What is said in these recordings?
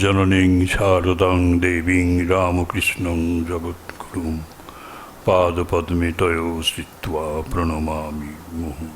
জননীং শারদাং দেবীং রামকৃষ্ণং জগদ্গুরুং পাদপদ্মে তয় শ্রিত্বা প্রণমামি মুহুঃ।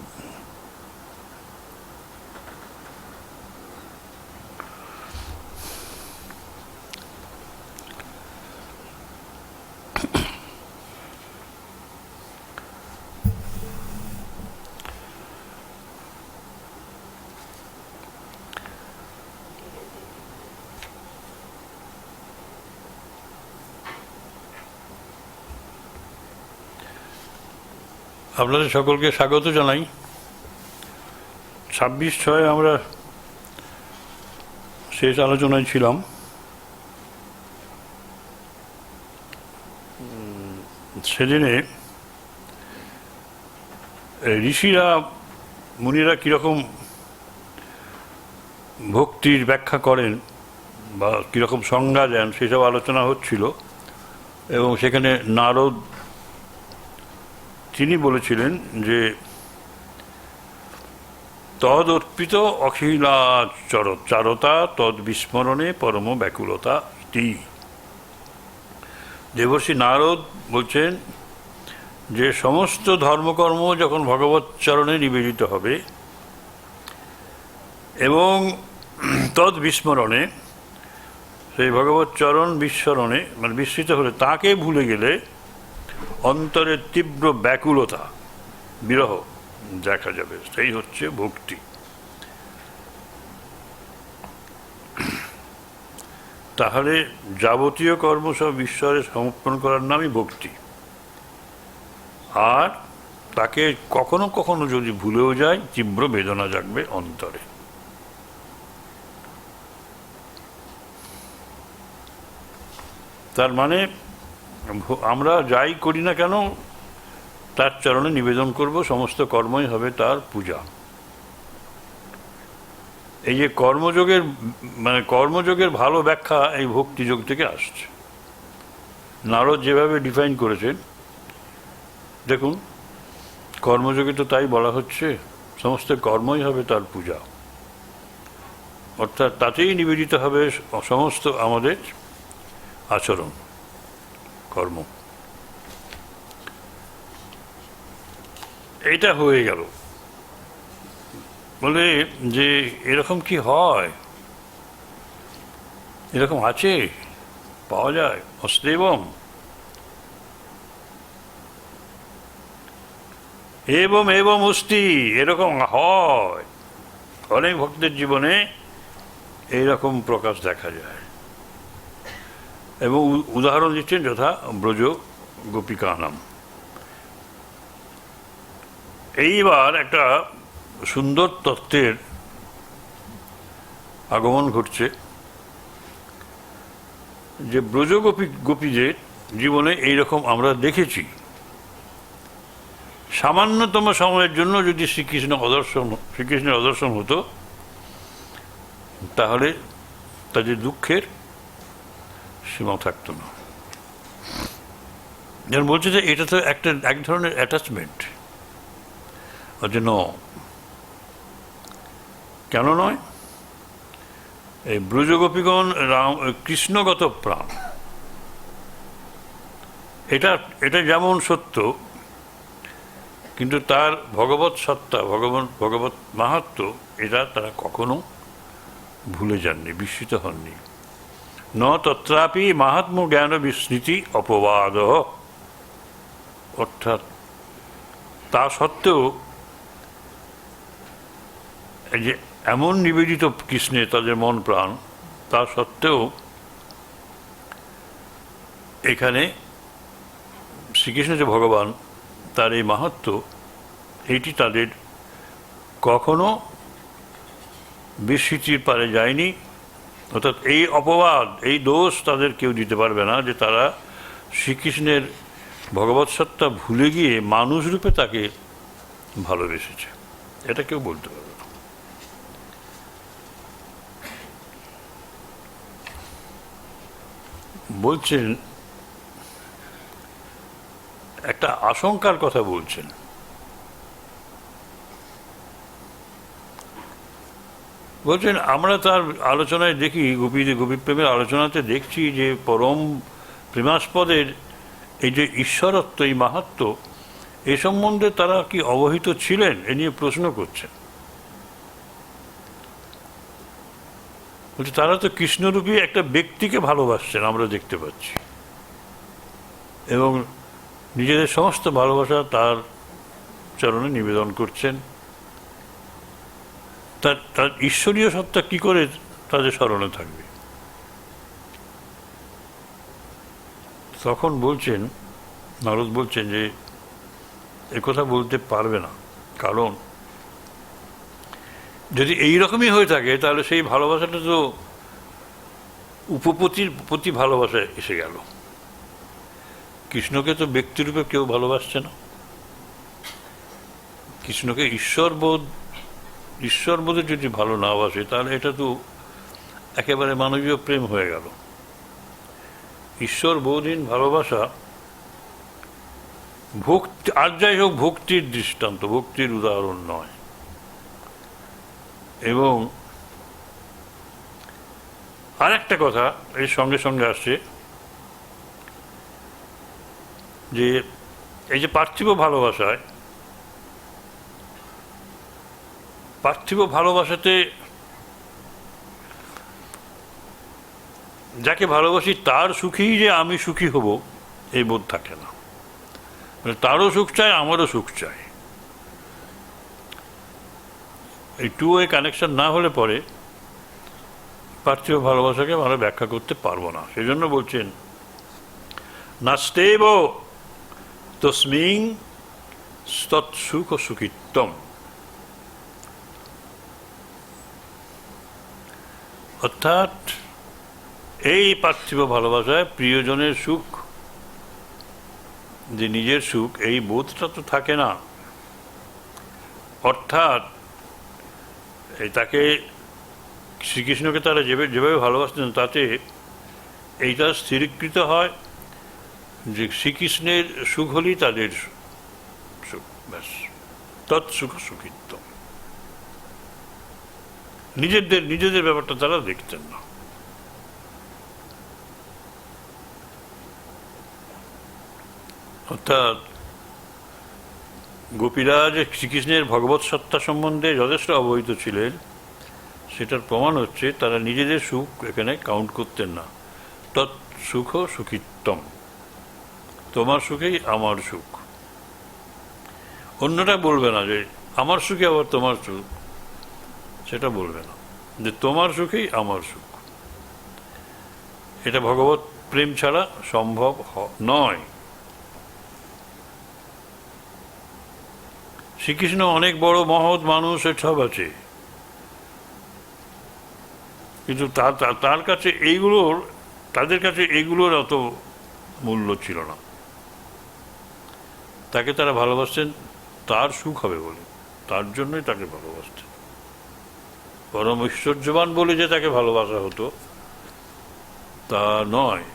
আপনাদের সকলকে স্বাগত জানাই। 26/6 আমরা শেষ আলোচনায় ছিলাম। সেদিনে ঋষিরা মুনিরা কীরকম ভক্তির ব্যাখ্যা করেন বা কীরকম সংজ্ঞা দেন সেসব আলোচনা হচ্ছিল, এবং সেখানে নারদ তিনি বলেছিলেন যে তদ অর্পিত অখিলাচরতা তদ বিস্মরণে পরম ব্যাকুলতা ইতি। দেবর্ষি নারদ বলছেন যে সমস্ত ধর্মকর্ম যখন ভগবৎ চরণে নিবেদিত হবে এবং তদ বিস্মরণে, সেই ভগবৎ চরণ বিস্মরণে মানে বিস্মৃত হলে তাকে ভুলে গেলে অন্তরের তীব্র ব্যাকুলতা বিরহ দেখা যাবে, সেই হচ্ছে ভক্তি। তাহলে যাবতীয় কর্ম সব ঈশ্বরে সমর্পণ করার নামই ভক্তি। আর তাকে কখনো কখনো যদি ভুলেও যায় তীব্র বেদনা জাগবে অন্তরে। তার মানে আমরা যাই করি না কেন তার চরণে নিবেদন করব, সমস্ত কর্মই হবে তার পূজা। এই যে কর্মযোগের ভালো ব্যাখ্যা এই ভক্তিযোগ থেকে আসছে। নারদ যেভাবে ডিফাইন করেছেন, দেখুন কর্মযোগে তো তাই বলা হচ্ছে, সমস্ত কর্মই হবে তার পূজা, অর্থাৎ তাতেই নিবেদিত হবে সমস্ত আমাদের আচরণ কর্ম। এটা হয়ে গেল বলে যে এরকম কি হয়, এরকম আছে, পাওয়া যায় অস্তেবম এবং এবং অস্তি, এরকম হয়। অনেক ভক্তের জীবনে এইরকম প্রকাশ দেখা যায়, এবং উদাহরণ দিচ্ছেন যথা ব্রজ গোপিকানাম। এইবার একটা সুন্দর তত্ত্বের আগমন ঘটছে যে ব্রজ গোপীদের জীবনে এইরকম আমরা দেখেছি। সামান্যতম সময়ের জন্য যদি শ্রীকৃষ্ণের অদর্শন হতো তাহলে তাদের দুঃখের সীমা থাকতো না। যেমন বলছে যে এটা তো এক ধরনের অ্যাটাচমেন্ট। ন, কেন নয়? এই ব্রজগোপীগণ কৃষ্ণগত প্রাণ, এটা যেমন সত্য, কিন্তু তার ভগবৎ সত্তা, ভগবৎ মাহাত্ম্য, এটা তারা কখনো ভুলে যাননি, বিস্মৃত হননি। ন তত্রাপি মাহাত্ম্য জ্ঞান বিস্মৃতি অপবাদ, অর্থাৎ তা সত্ত্বেও যে এমন নিবেদিত কৃষ্ণে তাদের মন প্রাণ, তা সত্ত্বেও এখানে শ্রীকৃষ্ণ যে ভগবান, তার এই মাহাত্ম্য, এইটি তাদের কখনো বিস্মৃতির পারে যায়নি। অর্থাৎ এই অপবাদ, এই দোষ তাদের কেউ দিতে পারবে না যে তারা শ্রীকৃষ্ণের ভগবৎ সত্তা ভুলে গিয়ে মানুষ রূপে তাকে ভালোবেসেছে, এটা কেউ বলতে পারবে না। বলছেন একটা আশঙ্কার কথা বলছেন বলছেন আমরা তার আলোচনায় দেখি গোপীপ্রেমের আলোচনাতে দেখছি যে পরম প্রেমাস্পদের এই যে ঈশ্বরত্ব, এই মাহাত্ম্য, এ সম্বন্ধে তারা কি অবহিত ছিলেন, এ নিয়ে প্রশ্ন করছেন। বলছে তারা তো কৃষ্ণরূপী একটা ব্যক্তিকে ভালোবাসছেন, আমরা দেখতে পাচ্ছি, এবং নিজেদের সমস্ত ভালোবাসা তার চরণে নিবেদন করছেন। তার ঈশ্বরীয় সত্তা কি করে তাদের স্মরণে থাকবে? তখন বলছেন, নারদ বলছেন যে একথা বলতে পারবে না, কারণ যদি এইরকমই হয়ে থাকে তাহলে সেই ভালোবাসাটা তো উপপতির প্রতি ভালোবাসা এসে গেল। কৃষ্ণকে তো ব্যক্তিরূপে কেউ ভালোবাসছে না, কৃষ্ণকে ঈশ্বরবোধে যদি ভালো না বাসে তাহলে এটা তো একেবারে মানবীয় প্রেম হয়ে গেল। ঈশ্বরবোধহীন ভালোবাসা ভক্তি, আর যাই হোক, ভক্তির দৃষ্টান্ত, ভক্তির উদাহরণ নয়। এবং আর একটা কথা এর সঙ্গে সঙ্গে আসছে, যে এই যে পার্থিব ভালোবাসাতে যাকে ভালোবাসি তার সুখেই যে আমি সুখী হব এই বোধ থাকে না। মানে তারও সুখ চায়, আমারও সুখ চায়। এই টু ওয়ে কানেকশন না হলে পরে পার্থিব ভালোবাসাকে আমরা ব্যাখ্যা করতে পারবো না। সেই জন্য বলছেন নাস্তেব তস্মিং তৎসুখ সুখিত্তম, অর্থাৎ এই পার্থিব ভালোবাসায় প্রিয়জনের সুখ যে নিজের সুখ, এই বোধটা তো থাকে না। অর্থাৎ তাকে, শ্রীকৃষ্ণকে তারা যেভাবে ভালোবাসতেন তাতে এইটা স্থিরীকৃত হয় যে শ্রীকৃষ্ণের সুখ হলেই তাদের সুখ, ব্যাস, তৎসুখ সুখিত্ব। নিজেদের ব্যাপারটা তারা দেখতেন না। অর্থাৎ গোপীরা যে শ্রীকৃষ্ণের ভগবৎ সত্তা সম্বন্ধে যথেষ্ট অবহিত ছিলেন, সেটার প্রমাণ হচ্ছে তারা নিজেদের সুখ এখানে কাউন্ট করতেন না। তৎসুখ সুখিত্তম, তোমার সুখেই আমার সুখ। অন্যটা বলবে না যে আমার সুখে আবার তোমার সুখ, সেটা বলবে না, যে তোমার সুখেই আমার সুখ। এটা ভগবৎ প্রেম ছাড়া সম্ভব নয়। শ্রীকৃষ্ণ অনেক বড় মহৎ মানুষ, সব আছে, কিন্তু তার কাছে তাদের কাছে এইগুলোর অত মূল্য ছিল না। তাকে তারা ভালোবাসতেন তার সুখ হবে বলে, তার জন্যই তাকে ভালোবাসতেন। পরম ঐশ্বর্যবান বলে যে তাকে ভালোবাসা হতো তা নয়।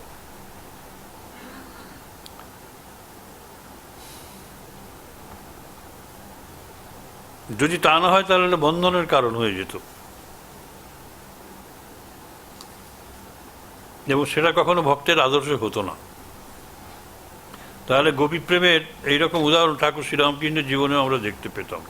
যদি তা না হয় তাহলে বন্ধনের কারণ হয়ে যেত, এবং সেটা কখনো ভক্তের আদর্শ হতো না। তাহলে গোপী প্রেমের এইরকম উদাহরণ ঠাকুর শ্রীরামকৃষ্ণের জীবনে আমরা দেখতে পেতাম।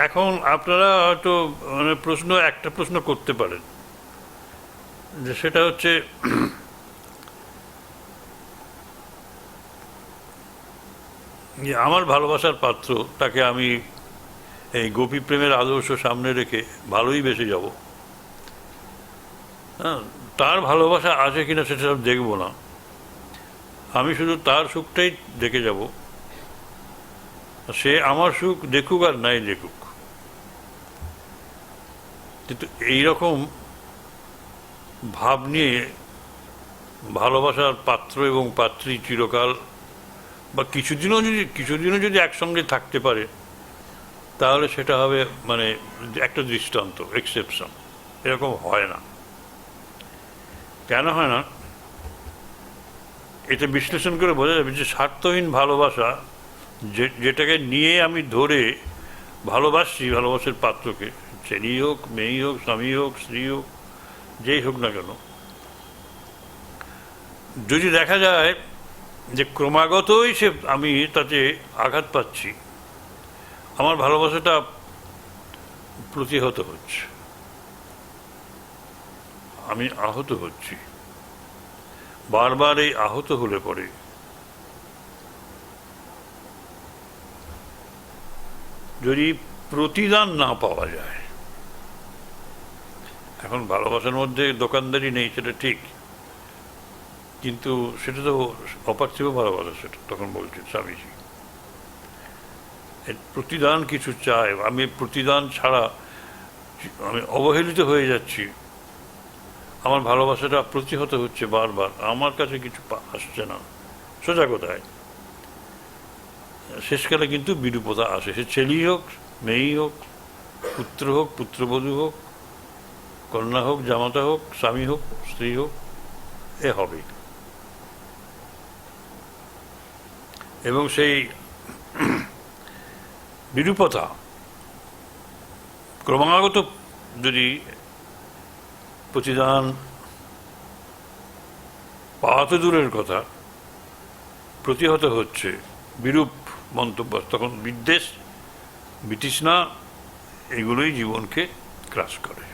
এখন আপনারা হয়তো মানে একটা প্রশ্ন করতে পারেন, যে সেটা হচ্ছে আমার ভালোবাসার পাত্র, তাকে আমি এই গোপী প্রেমের আদর্শ সামনে রেখে ভালোই বেসে যাব, হ্যাঁ, তার ভালোবাসা আছে কিনা সেটা সব দেখবো না, আমি শুধু তার সুখটাই দেখে যাব, সে আমার সুখ দেখুক আর নাই দেখুক। কিন্তু এইরকম ভাব নিয়ে ভালোবাসার পাত্র এবং পাত্রী চিরকাল বা কিছুদিনও যদি একসঙ্গে থাকতে পারে, তাহলে সেটা হবে মানে একটা দৃষ্টান্ত, এক্সেপশন। এরকম হয় না। কেন হয় না? এটা বিশ্লেষণ করে বোঝা যাবে যে স্বার্থহীন ভালোবাসা, যেটাকে নিয়ে আমি ধরে ভালোবাসছি ভালোবাসার পাত্রকে, ছেলেই হোক, মেয়েই হোক, স্বামী হোক, স্ত্রী হোক, যেই হোক না কেন, যদি দেখা যায় যে ক্রমাগতই আমি তাতে আঘাত পাচ্ছি, আমার ভালোবাসাটা প্রতিহত হচ্ছে, আমি আহত হচ্ছি, বারবার এই আহত হলে পরে যদি প্রতিদান না পাওয়া যায়, এখন ভালোবাসার মধ্যে দোকানদারি নেই সেটা ঠিক, কিন্তু সেটা তো অপার্থিব ভালোবাসা, সেটা তখন বলছেন স্বামীজি প্রতিদান কিছু চায়, আমি প্রতিদান ছাড়া আমি অবহেলিত হয়ে যাচ্ছি, আমার ভালোবাসাটা প্রতিহত হচ্ছে বারবার, আমার কাছে কিছু আসছে না, সোজা কথায় শেষকালে কিন্তু বিরূপতা আসে, সে ছেলেই হোক, মেয়েই হোক, পুত্র হোক, পুত্রবধূ হোক, কন্যা হোক, জামাতা হোক, স্বামী হোক, স্ত্রী হোক, এ হবে। এবং সেই বিরূপতা ক্রমাগত যদি প্রতিদান পাওয়া তো দূরের কথা, প্রতিহত হচ্ছে, বিরূপ মন্তব্য, তখন বিদ্বেষ, বিতৃষ্ণা এগুলোই জীবনকে গ্রাস করে।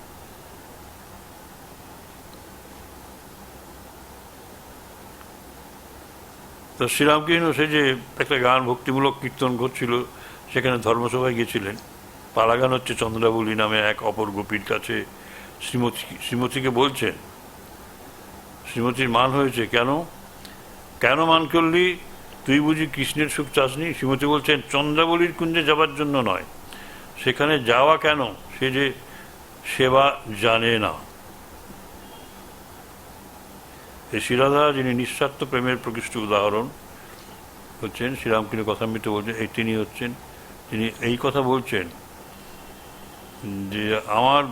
তো শ্রীরামকৃষ্ণ সে যে একটা গান ভক্তিমূলক কীর্তন করছিল, সেখানে ধর্মসভায় গেছিলেন, পালা গান হচ্ছে চন্দ্রাবলী নামে এক অপর গোপীর কাছে শ্রীমতীকে বলছেন, শ্রীমতীর মান হয়েছে, কেন কেন মান করলি, তুই বুঝি কৃষ্ণের সুখ চাসনি? শ্রীমতী বলছেন, চন্দ্রাবলীর কুঞ্জে যাবার জন্য নয়, সেখানে যাওয়া কেন, সে যে সেবা জানে না। এই শ্রীরাধা যিনি নিঃস্বার্থ প্রেমের প্রকৃষ্ট উদাহরণ হচ্ছেন, শ্রীরামকৃষ্ণ কথামৃত বলছেন, তিনি হচ্ছেন, তিনি এই কথা বলছেন যে আমার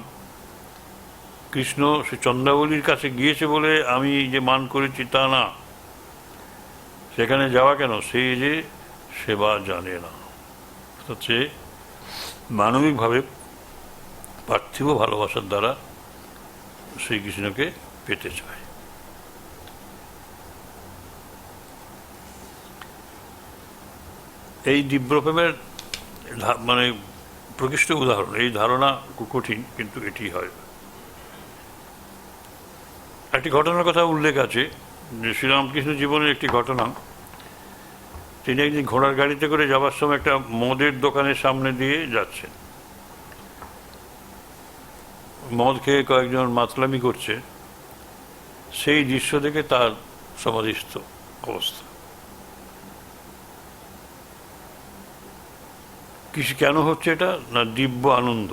কৃষ্ণ সে চন্দ্রাবলীর কাছে গিয়েছে বলে আমি যে মান করেছি তা না, সেখানে যাওয়া কেন, সে যে সেবা জানে না, হচ্ছে মানবিকভাবে পার্থিব ভালোবাসার দ্বারা শ্রীকৃষ্ণকে পেতে চায়। এই দিব্যপ্রেমের মানে প্রকৃষ্ট উদাহরণ, এই ধারণা খুব কঠিন, কিন্তু এটি হয়। একটি ঘটনার কথা উল্লেখ আছে যে শ্রীরামকৃষ্ণ জীবনের একটি ঘটনা, তিনি একদিন ঘোড়ার গাড়িতে করে যাবার সময় একটা মদের দোকানের সামনে দিয়ে যাচ্ছেন, মদ খেয়ে কয়েকজন মাতলামি করছে, সেই দৃশ্য দেখে তার সমাধিস্থ অবস্থা। কেন হচ্ছে এটা না, দিব্য আনন্দ,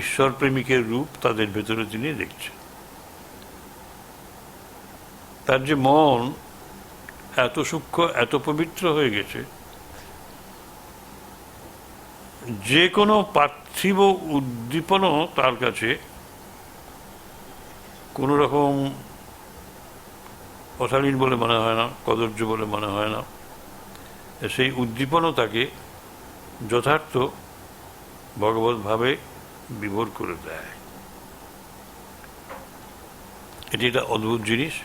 ঈশ্বর প্রেমিকের রূপ তাদের ভেতরে তিনি দেখছেন। তার যে মন এত সূক্ষ্ম, এত পবিত্র হয়ে গেছে, যে কোনো পার্থিব উদ্দীপনও তার কাছে কোনো রকম অশালীন বলে মনে হয় না, কদর্য বলে মনে হয় না, সেই উদ্দীপনও তাকে যথার্থ ভগবৎভাবে বিভোর করে দেয়। এটি একটা অদ্ভুত জিনিস।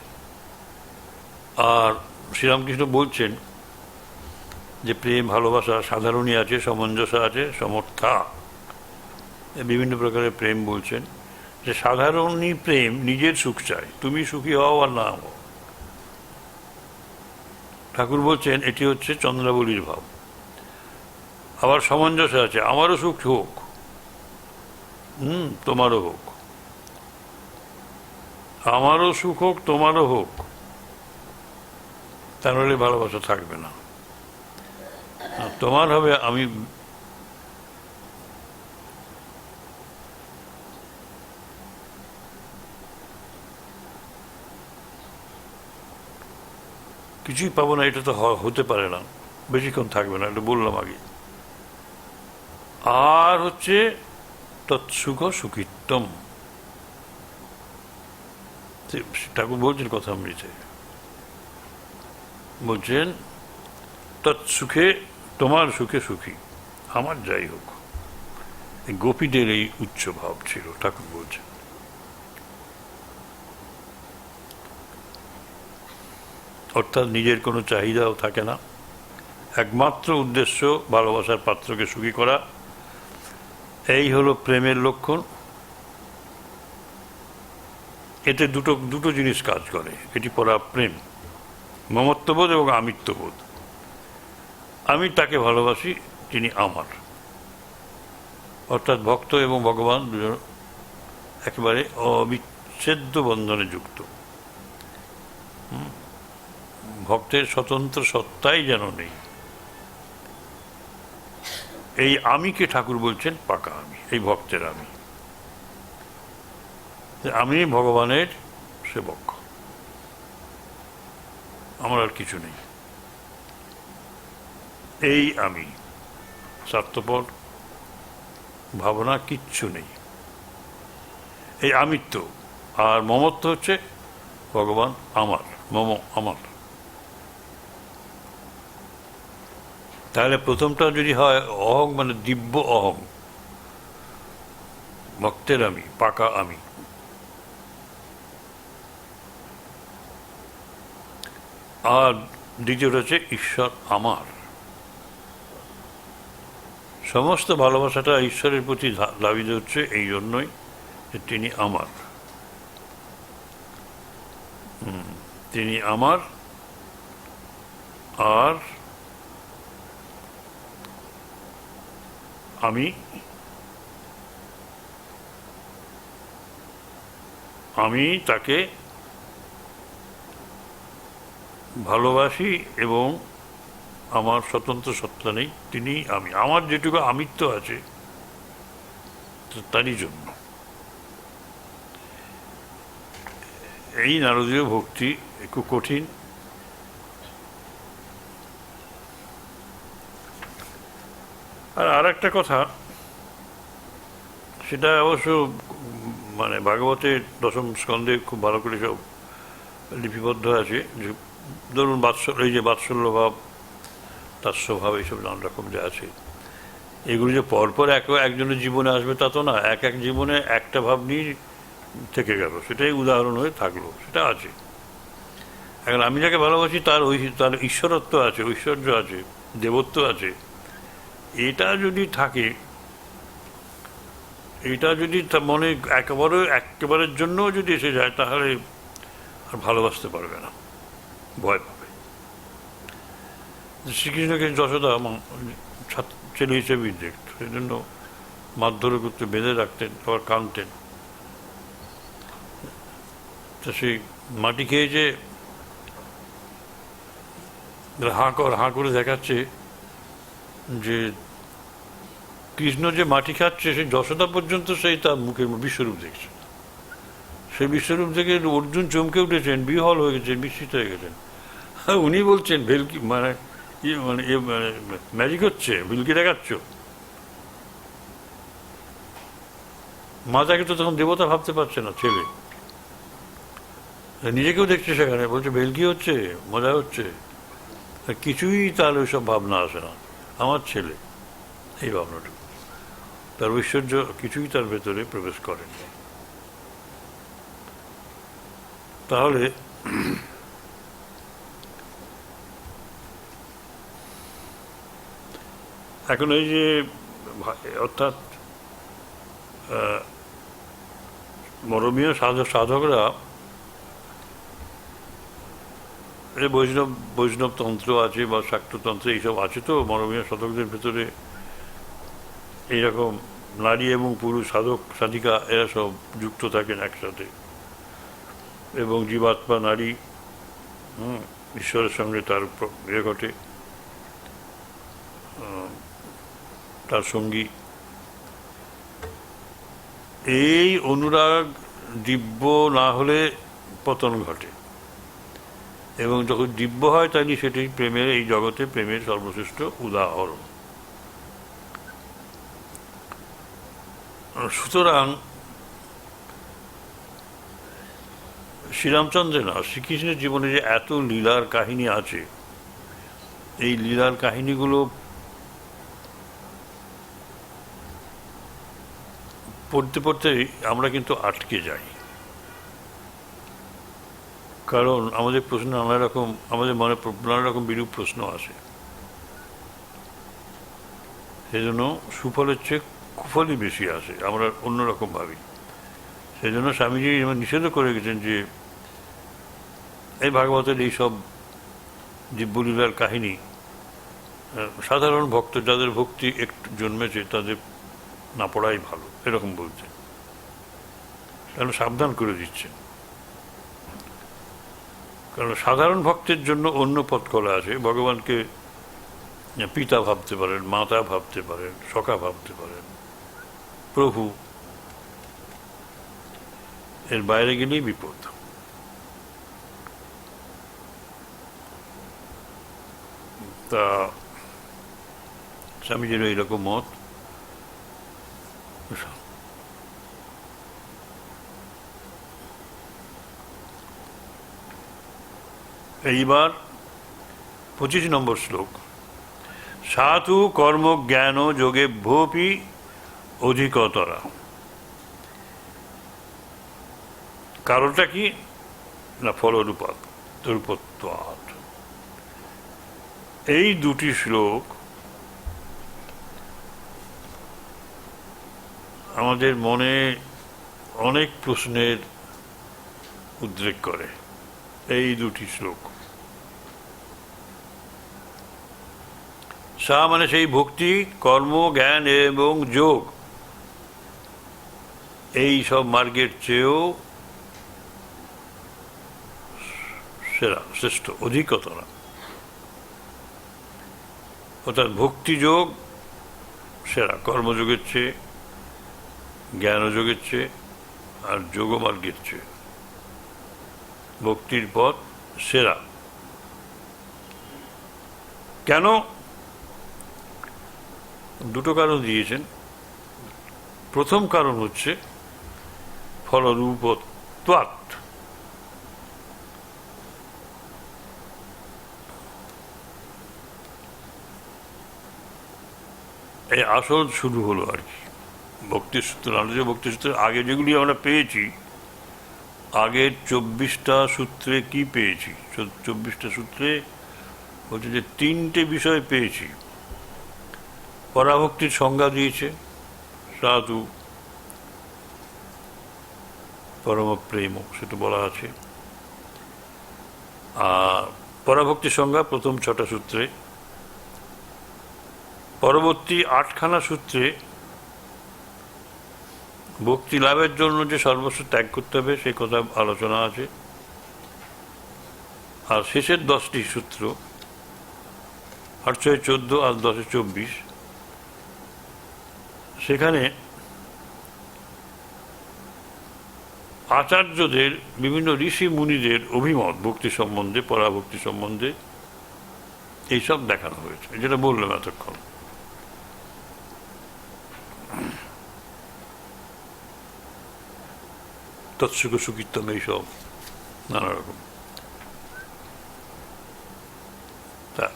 আর শ্রীরামকৃষ্ণ বলছেন যে প্রেম ভালোবাসা সাধারণই আছে, সামঞ্জস্য আছে, সমর্থা, বিভিন্ন প্রকারের প্রেম বলছেন, যে সাধারণই প্রেম নিজের সুখ চায়, তুমি সুখী হও আর না হও। ঠাকুর বলছেন এটি হচ্ছে চন্দ্রাবলীর ভাব। আবার সামঞ্জস্য আছে, আমারও সুখ হোক, তোমারও হোক, আমারও সুখ হোক, তোমারও হোক, তাহলে ভালোবাসা থাকবে না। তোমার হবে আমি কিছুই পাবো না, এটা তো হতে পারে না, বেশিক্ষণ থাকবে না, এটা বললাম আগে। আর হচ্ছে তৎসুখ সুখিত্তম, ঠাকুর বলছেন কথামৃতে, বলছেন তৎসুখে, তোমার সুখে সুখী, আমার যাই হোক। গোপীদের এই উচ্চ ভাব ছিল, ঠাকুর বলছেন। অর্থাৎ নিজের কোনো চাহিদাও থাকে না, একমাত্র উদ্দেশ্য ভালোবাসার পাত্রকে সুখী করা। এই হলো প্রেমের লক্ষণ। এতে দুটো জিনিস কাজ করে, এটি পড়া প্রেম, মমত্ববোধ এবং আমিত্ববোধ। আমি তাকে ভালোবাসি, তিনি আমার। অর্থাৎ ভক্ত এবং ভগবান দুজন একেবারে অবিচ্ছেদ্য বন্ধনে যুক্ত। ভক্তের স্বতন্ত্র সত্তাই যেন নেই। এই আমিকে ঠাকুর বলছেন পাকা আমি, এই ভক্তের আমি। আমি ভগবানের সেবক, আমার আর কিছু নেই। এই আমি, স্বার্থপর ভাবনা কিচ্ছু নেই। এই আমিত্ব আর মমত্ব হচ্ছে ভগবান আমার, মম আমার। তাহলে প্রথমটা যদি হয় অহং, মানে দিব্য অহং, ভক্তের আমি, পাকা আমি। আর দ্বিতীয়টা হচ্ছে ঈশ্বর আমার। সমস্ত ভালোবাসাটা ঈশ্বরের প্রতি ধাবিত হচ্ছে এই জন্যই যে তিনি আমার। তিনি আমার, আর আমি তাকে ভালোবাসি এবং আমার স্বতন্ত্র সত্তা নেই, তিনি আমি। আমার যেটুকু আমিত্ব আছে তারই জন্য। এই নারদীয় ভক্তি খুব কঠিন। আর একটা কথা, সেটা অবশ্য মানে ভাগবতের দশম স্কন্ধে খুব ভালো করে সব লিপিবদ্ধ আছে, যে ধরুন এই যে বাৎসল্য ভাব, তাস্যভাব, এইসব নানা রকম যে আছে, এগুলো যে পরপর একজনের জীবনে আসবে তা তো না, এক জীবনে একটা ভাব নিয়ে থেকে গেল, সেটাই উদাহরণ হয়ে থাকলো, সেটা আছে। এখন আমি যাকে ভালোবাসি তার ঈশ্বরত্ব আছে, ঐশ্বর্য আছে, দেবত্ব আছে। এটা যদি থাকে, এটা যদি মনে একেবারের জন্য যদি এসে যায়, তাহলে আর ভালোবাসতে পারবে না, ভয় পাবে। শ্রীকৃষ্ণকে যশোদা ছেলে হিসেবেই দেখত, সেই জন্য মারধর করতে, বেঁধে রাখতেন, আবার কাঁদতেন। তো সেই মাটি খেয়েছে, হাঁ করে দেখাচ্ছে যে কৃষ্ণ যে মাটি খাচ্ছে, সেই যশোদা পর্যন্ত সেই তার মুখের বিশ্বরূপ দেখছে। সেই বিশ্বরূপ দেখে অর্জুন চমকে উঠেছেন, বিহল হয়ে গেছেন, বিস্মিত হয়ে গেছেন। উনি বলছেন ভেলকি মানে ম্যাজিক হচ্ছে, ভেলকি দেখাচ্ছ। মাতাকে তো তখন দেবতা ভাবতে পারছে না, ছেলে নিজেকেও দেখছে সেখানে, বলছে ভেলকি হচ্ছে, মজা হচ্ছে। কিছুই তার ওইসব ভাবনা আসে না, আমার ছেলে, এই ভাবনাটা, তার ঐশ্বর্য কিছুই তার ভেতরে প্রবেশ করেনি। তাহলে এখন এই যে অর্থাৎ মরমীয় সাধকরা, এই বৈষ্ণবতন্ত্র আছে বা শাক্ততন্ত্র, এইসব আছে, তো মরমীয় সাধকদের ভেতরে এইরকম নারী এবং পুরুষ সাধক সাধিকা এরা সব যুক্ত থাকেন একসাথে, এবং জীবাত্মা নারী ঈশ্বরের সঙ্গে তার ঘটে, তার সঙ্গী। এই অনুরাগ দিব্য না হলে পতন ঘটে, এবং যখন দিব্য হয় তাহলে সেটি প্রেমের, এই জগতে প্রেমের সর্বশ্রেষ্ঠ উদাহরণ। সুতরাং শ্রীরামচন্দ্রের না, শ্রীকৃষ্ণের জীবনে যে এত লীলার কাহিনী আছে, এই লীলার কাহিনীগুলো পড়তে পড়তেই আমরা কিন্তু আটকে যাই। কারণ আমাদের প্রশ্ন নানা রকম, আমাদের মনে নানা রকম বিরূপ প্রশ্ন আসে। সেই জন্য সুফলের চেয়ে কুফলই বেশি আসে, আমরা অন্যরকম ভাবি। সেই জন্য স্বামীজি নিষেধ করে গেছেন যে এই ভাগবতের এইসব দিব্যলীলার কাহিনী সাধারণ ভক্ত, যাদের ভক্তি একটু জন্মেছে, তাদের না পড়াই ভালো, এরকম বলছেন। কারণ সাবধান করে দিচ্ছেন। কারণ সাধারণ ভক্তের জন্য অন্য পথ খোলা আছে। ভগবানকে পিতা ভাবতে পারেন, মাতা ভাবতে পারেন, সখা ভাবতে পারেন, প্রভু। এর বাইরে গেলেই বিপদ। তা স্বামীজির এইরকম মত। এইবার 25 নম্বর শ্লোক। সাধু কর্ম জ্ঞান যোগে ভোপি অধিকতরা। কারণটা কি না, ফলরূপত্বাৎ। এই দুটি শ্লোক আমাদের মনে অনেক প্রশ্নের উদ্রেক করে। এই দুটি শ্লোক, সা মানে সেই ভক্তি, কর্ম, জ্ঞান এবং যোগ, এই সব মার্গের চেয়েও সেরা, শ্রেষ্ঠ, অধিকতরা। অর্থাৎ ভক্তিযোগ সেরা কর্মযোগের চেয়ে, জ্ঞানযোগের চেয়ে, আর যোগমার্গের চেয়ে ভক্তির পথ সেরা। কেন? দুটো কারণ দিয়েছেন। প্রথম কারণ হচ্ছে ফলরূপত্বাৎ। এই আসল শুরু হলো আর কি ভক্তির সূত্র। ভক্তির সূত্রের আগে যেগুলি আমরা পেয়েছি, আগের 24টা সূত্রে কি পেয়েছি? 24টা সূত্রে হচ্ছে যে 3টে বিষয় পেয়েছি। পরাভক্তির সংজ্ঞা দিয়েছে, সাধু পরম প্রেম, সেটা বলা আছে। আর পরাভক্তির সংজ্ঞা প্রথম 6টা সূত্রে। পরবর্তী 8খানা সূত্রে ভক্তি লাভের জন্য যে সর্বস্ব ত্যাগ করতে হবে সেই কথা আলোচনা আছে। আর শেষের 10টি সূত্র, 8 × 14 আর 10 × 24, সেখানে আচার্যদের, বিভিন্ন ঋষি মুনিদের অভিমত ভক্তি সম্বন্ধে, পরাভক্তি সম্বন্ধে এইসব দেখানো হয়েছে, যেটা বললাম এতক্ষণ। তৎসুখ সুকীর্তন, এইসব নানা রকম। তা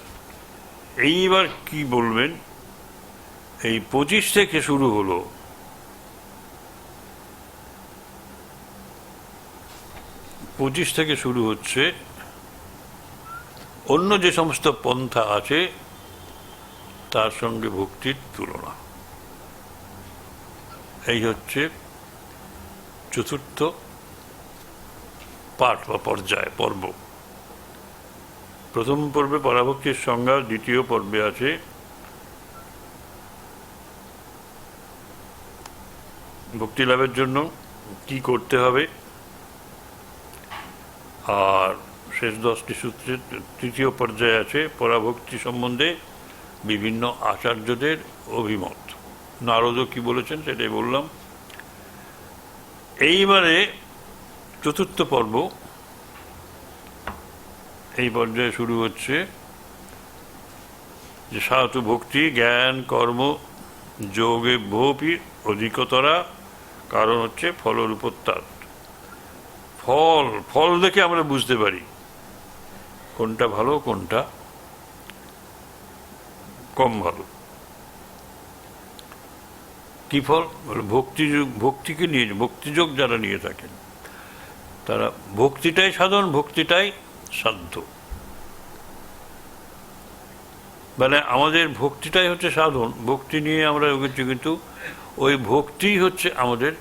এইবার কি বলবেন? এই 25 থেকে শুরু হলো। 25 থেকে শুরু হচ্ছে অন্য যে সমস্ত পন্থা আছে তার সঙ্গে ভক্তির তুলনা। এই হচ্ছে চতুর্থ পাঠ বা পর্ব। প্রথম পর্বে পরাভক্তির সংজ্ঞা, দ্বিতীয় পর্বে আছে ভক্তি লাভের জন্য কি করতে হবে, আর শেষ 10টি সূত্রের তৃতীয় পর্যায়ে আছে পরাভক্তি সম্বন্ধে বিভিন্ন আচার্যদের অভিমত। নারদও কি বলেছেন সেটাই বললাম। এইবারে চতুর্থ পর্ব, এই পর্যায়ে শুরু হচ্ছে যে সাধু ভক্তি, জ্ঞান, কর্ম, যোগে ভোপি অধিকতরা। কারণ হচ্ছে ফলরূপত্বাৎ। ফল, ফল দেখে আমরা বুঝতে পারি কোনটা ভালো কোনটা কম ভালো। কি ফল? ভক্তিকে নিয়ে, ভক্তিযোগ যারা নিয়ে থাকেন তারা ভক্তিটাই সাধন, ভক্তিটাই সাধ্য। মানে আমাদের ভক্তিটাই হচ্ছে সাধন, ভক্তি নিয়ে আমরা এগোচ্ছি, কিন্তু ওই ভক্তি হচ্ছে আমাদের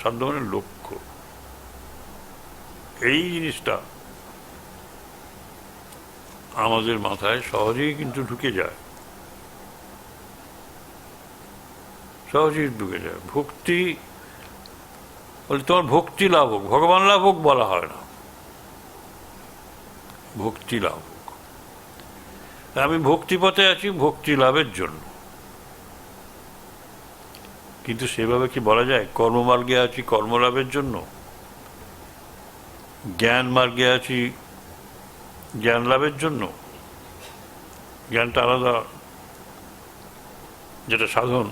সাধনের লক্ষ্য। এই জিনিসটা আমাদের মাথায় সহজেই কিন্তু ঢুকে যায়, সহজেই ঢুকে যায়। ভক্তি বলে তোমার ভক্তি লাভ হোক, ভগবান লাভ হোক বলা হয় না, ভক্তি লাভ হোক। আমি ভক্তিপথে আছি ভক্তি লাভের জন্য, কিন্তু সেভাবে কি বলা যায় কর্মমার্গে আছি কর্মলাভের জন্য, জ্ঞান মার্গে আছি জ্ঞান লাভের জন্য? জ্ঞানটা আলাদা, যেটা সাধন,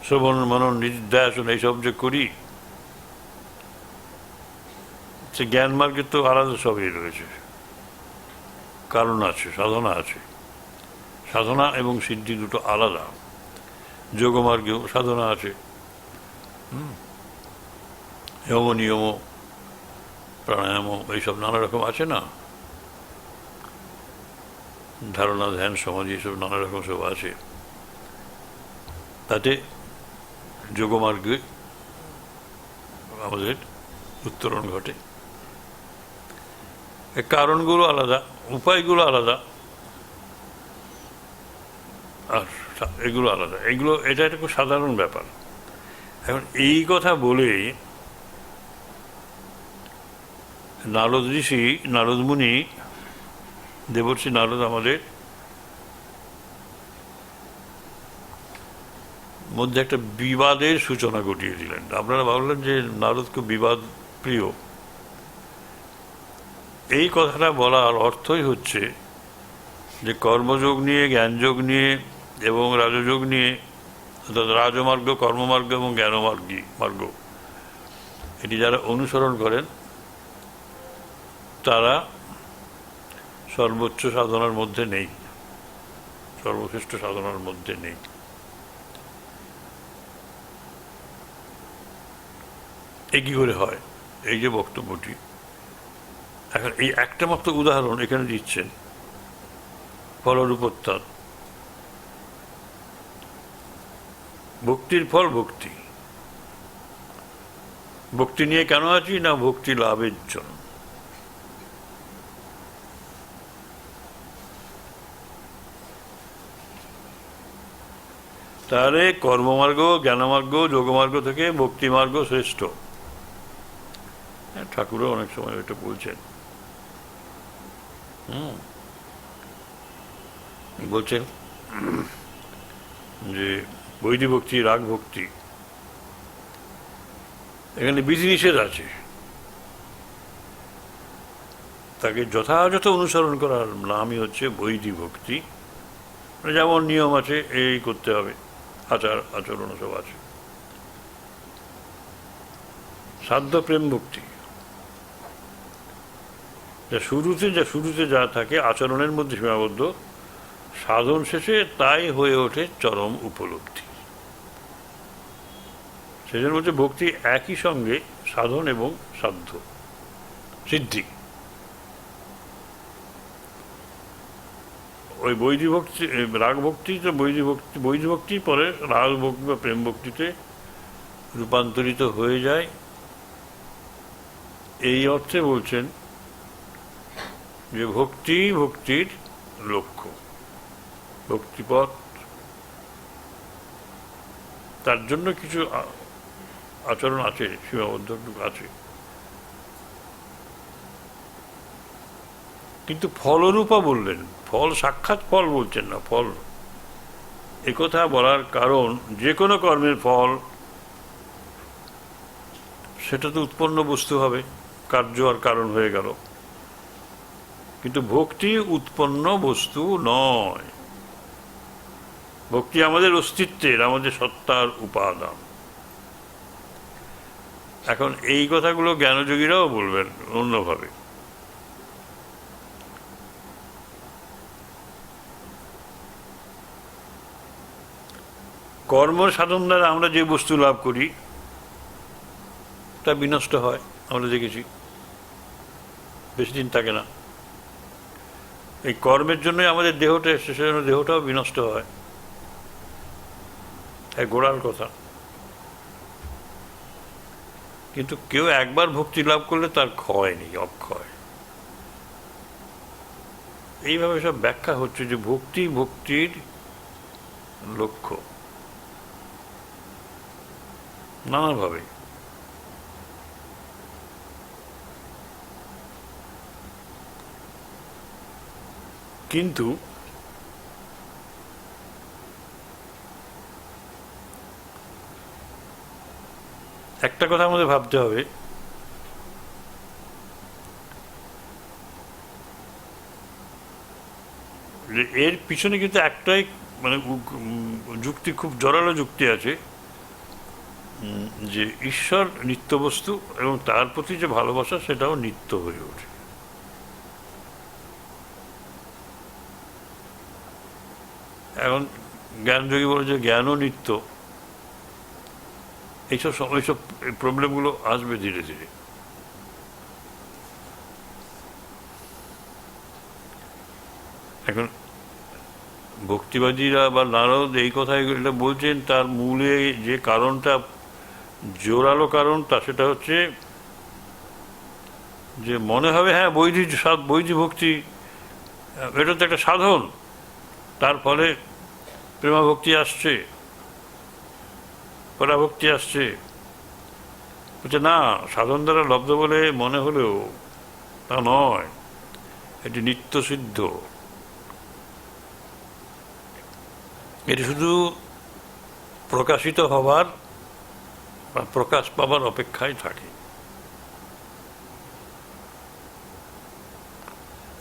শ্রবণ মনন নিধিধ্যাসন এইসব যে করি, সে জ্ঞান মার্গে তো আলাদা সবই রয়েছে, কারণ আছে, সাধনা আছে। সাধনা এবং সিদ্ধি দুটো আলাদা। যোগমার্গেও সাধনা আছে, যম নিয়ম প্রাণায়াম এইসব নানা রকম আছে না, ধারণা ধ্যান সমাধি এসব নানা রকম সব আছে। তাতে যোগমার্গে আমাদের উত্তরণ ঘটে। কারণগুলো আলাদা, উপায়গুলো আলাদা, আর এগুলো আলাদা। এটা একটা খুব সাধারণ ব্যাপার। এখন এই কথা বলে নারদ ঋষি, নারদ মুনি, দেবর্ষি নারদ আমাদের মধ্যে একটা বিবাদের সূচনা ঘটিয়ে দিলেন। আপনারা ভাবলেন যে নারদ খুব বিবাদ প্রিয়। এই কথাটা বলার অর্থই হচ্ছে যে কর্মযোগ নিয়ে, জ্ঞানযোগ নিয়ে এবং রাজযোগ নিয়ে, অর্থাৎ রাজমার্গ, কর্মমার্গ এবং মার্গ, এটি যারা অনুসরণ করেন তারা সর্বোচ্চ সাধনার মধ্যে নেই, সর্বশ্রেষ্ঠ সাধনার মধ্যে নেই। এ কি করে হয়? এই যে বক্তব্যটি, এখন এই একটা মাত্র উদাহরণ এখানে দিচ্ছেন, ফলরূপোত্তাদ। ভক্তির ফল ভক্তি। ভক্তি নিয়ে কেন আছি? না ভক্তি লাভের জন্য। তাহলে কর্মমার্গ, জ্ঞানমার্গ, যোগমার্গ থেকে ভক্তিমার্গ শ্রেষ্ঠ। ঠাকুরও অনেক সময় এটা বলছেন। বলছেন যে বৈদিক ভক্তি, রাগ ভক্তি, এখানে বিধিনিষেধ আছে, তাকে যথাযথ অনুসরণ করার নামই হচ্ছে বৈদিক ভক্তি। যেমন নিয়ম আছে, এই করতে হবে, আচরণ সব আছে। সাধ্য প্রেম ভক্তি, শুরুতে যা থাকে আচরণের মধ্যে সীমাবদ্ধ, সাধন শেষে তাই হয়ে ওঠে চরম উপলব্ধি। সেজন্য হচ্ছে ভক্তি একই সঙ্গে সাধন এবং সাধ্য, সিদ্ধি। ওই বৈদিক ভক্তি, রাগ ভক্তি তো বৈদিক ভক্তি পরে রাগ ভক্তি বা প্রেম ভক্তিতে রূপান্তরিত হয়ে যায়। এই অর্থে বলছেন যে ভক্তির লক্ষ্য, ভক্তিপথ, তার জন্য কিছু আচরণ আছে, সীমাবদ্ধ আছে, কিন্তু ফলরূপা বললেন, ফল সাক্ষাৎ ফল বলছেন না। ফল একথা বলার কারণ, যে কোনো কর্মের ফল সেটা তো উৎপন্ন বস্তু হবে, কার্য আর কারণ হয়ে গেল, কিন্তু ভক্তি উৎপন্ন বস্তু নয়। ভক্তি আমাদের অস্তিত্বের, আমাদের সত্তার উপাদান। এখন এই কথাগুলো জ্ঞানযোগীরাও বলবেন অন্যভাবে। কর্ম সাধন দ্বারা আমরা যে বস্তু লাভ করি তা বিনষ্ট হয়, আমরা দেখেছি, বেশি দিন থাকে না। এই কর্মের জন্যই আমাদের দেহটা এসছে, সেজন্য দেহটাও বিনষ্ট হয়, এক গোড়ার কথা। কিন্তু কেউ একবার ভক্তি লাভ করলে তার ক্ষয় নেই, অক্ষয়। এইভাবে সব ব্যাখ্যা হচ্ছে যে ভক্তি ভক্তির লক্ষ্য নানাভাবে। কিন্তু একটা কথা আমাদের ভাবতে হবে, যে এর পিছনে কিন্তু একটাই মানে যুক্তি, খুব জোরালো যুক্তি আছে, যে ঈশ্বর নিত্য বস্তু এবং তার প্রতি যে ভালোবাসা সেটাও নিত্য হয়ে ওঠে। এখন জ্ঞানযোগী বলে যে জ্ঞানও নিত্য, এইসব প্রবলেমগুলো আসবে ধীরে ধীরে। এখন ভক্তিবাদীরা বা নারদ এই কথাই বলছেন, তার মূলে যে কারণটা, জোরালো কারণটা, সেটা হচ্ছে যে মনে হবে হ্যাঁ বৈধি ভক্তি এটা তো একটা সাধন, তার ফলে প্রেমাভক্তি আসছে, পরাভক্তি আসছে। বলছে না, সাধন দ্বারা লব্ধ বলে মনে হলেও তা নয়, এটি নিত্য সিদ্ধ। এটি শুধু প্রকাশিত হবার বা প্রকাশ পাবার অপেক্ষায় থাকে।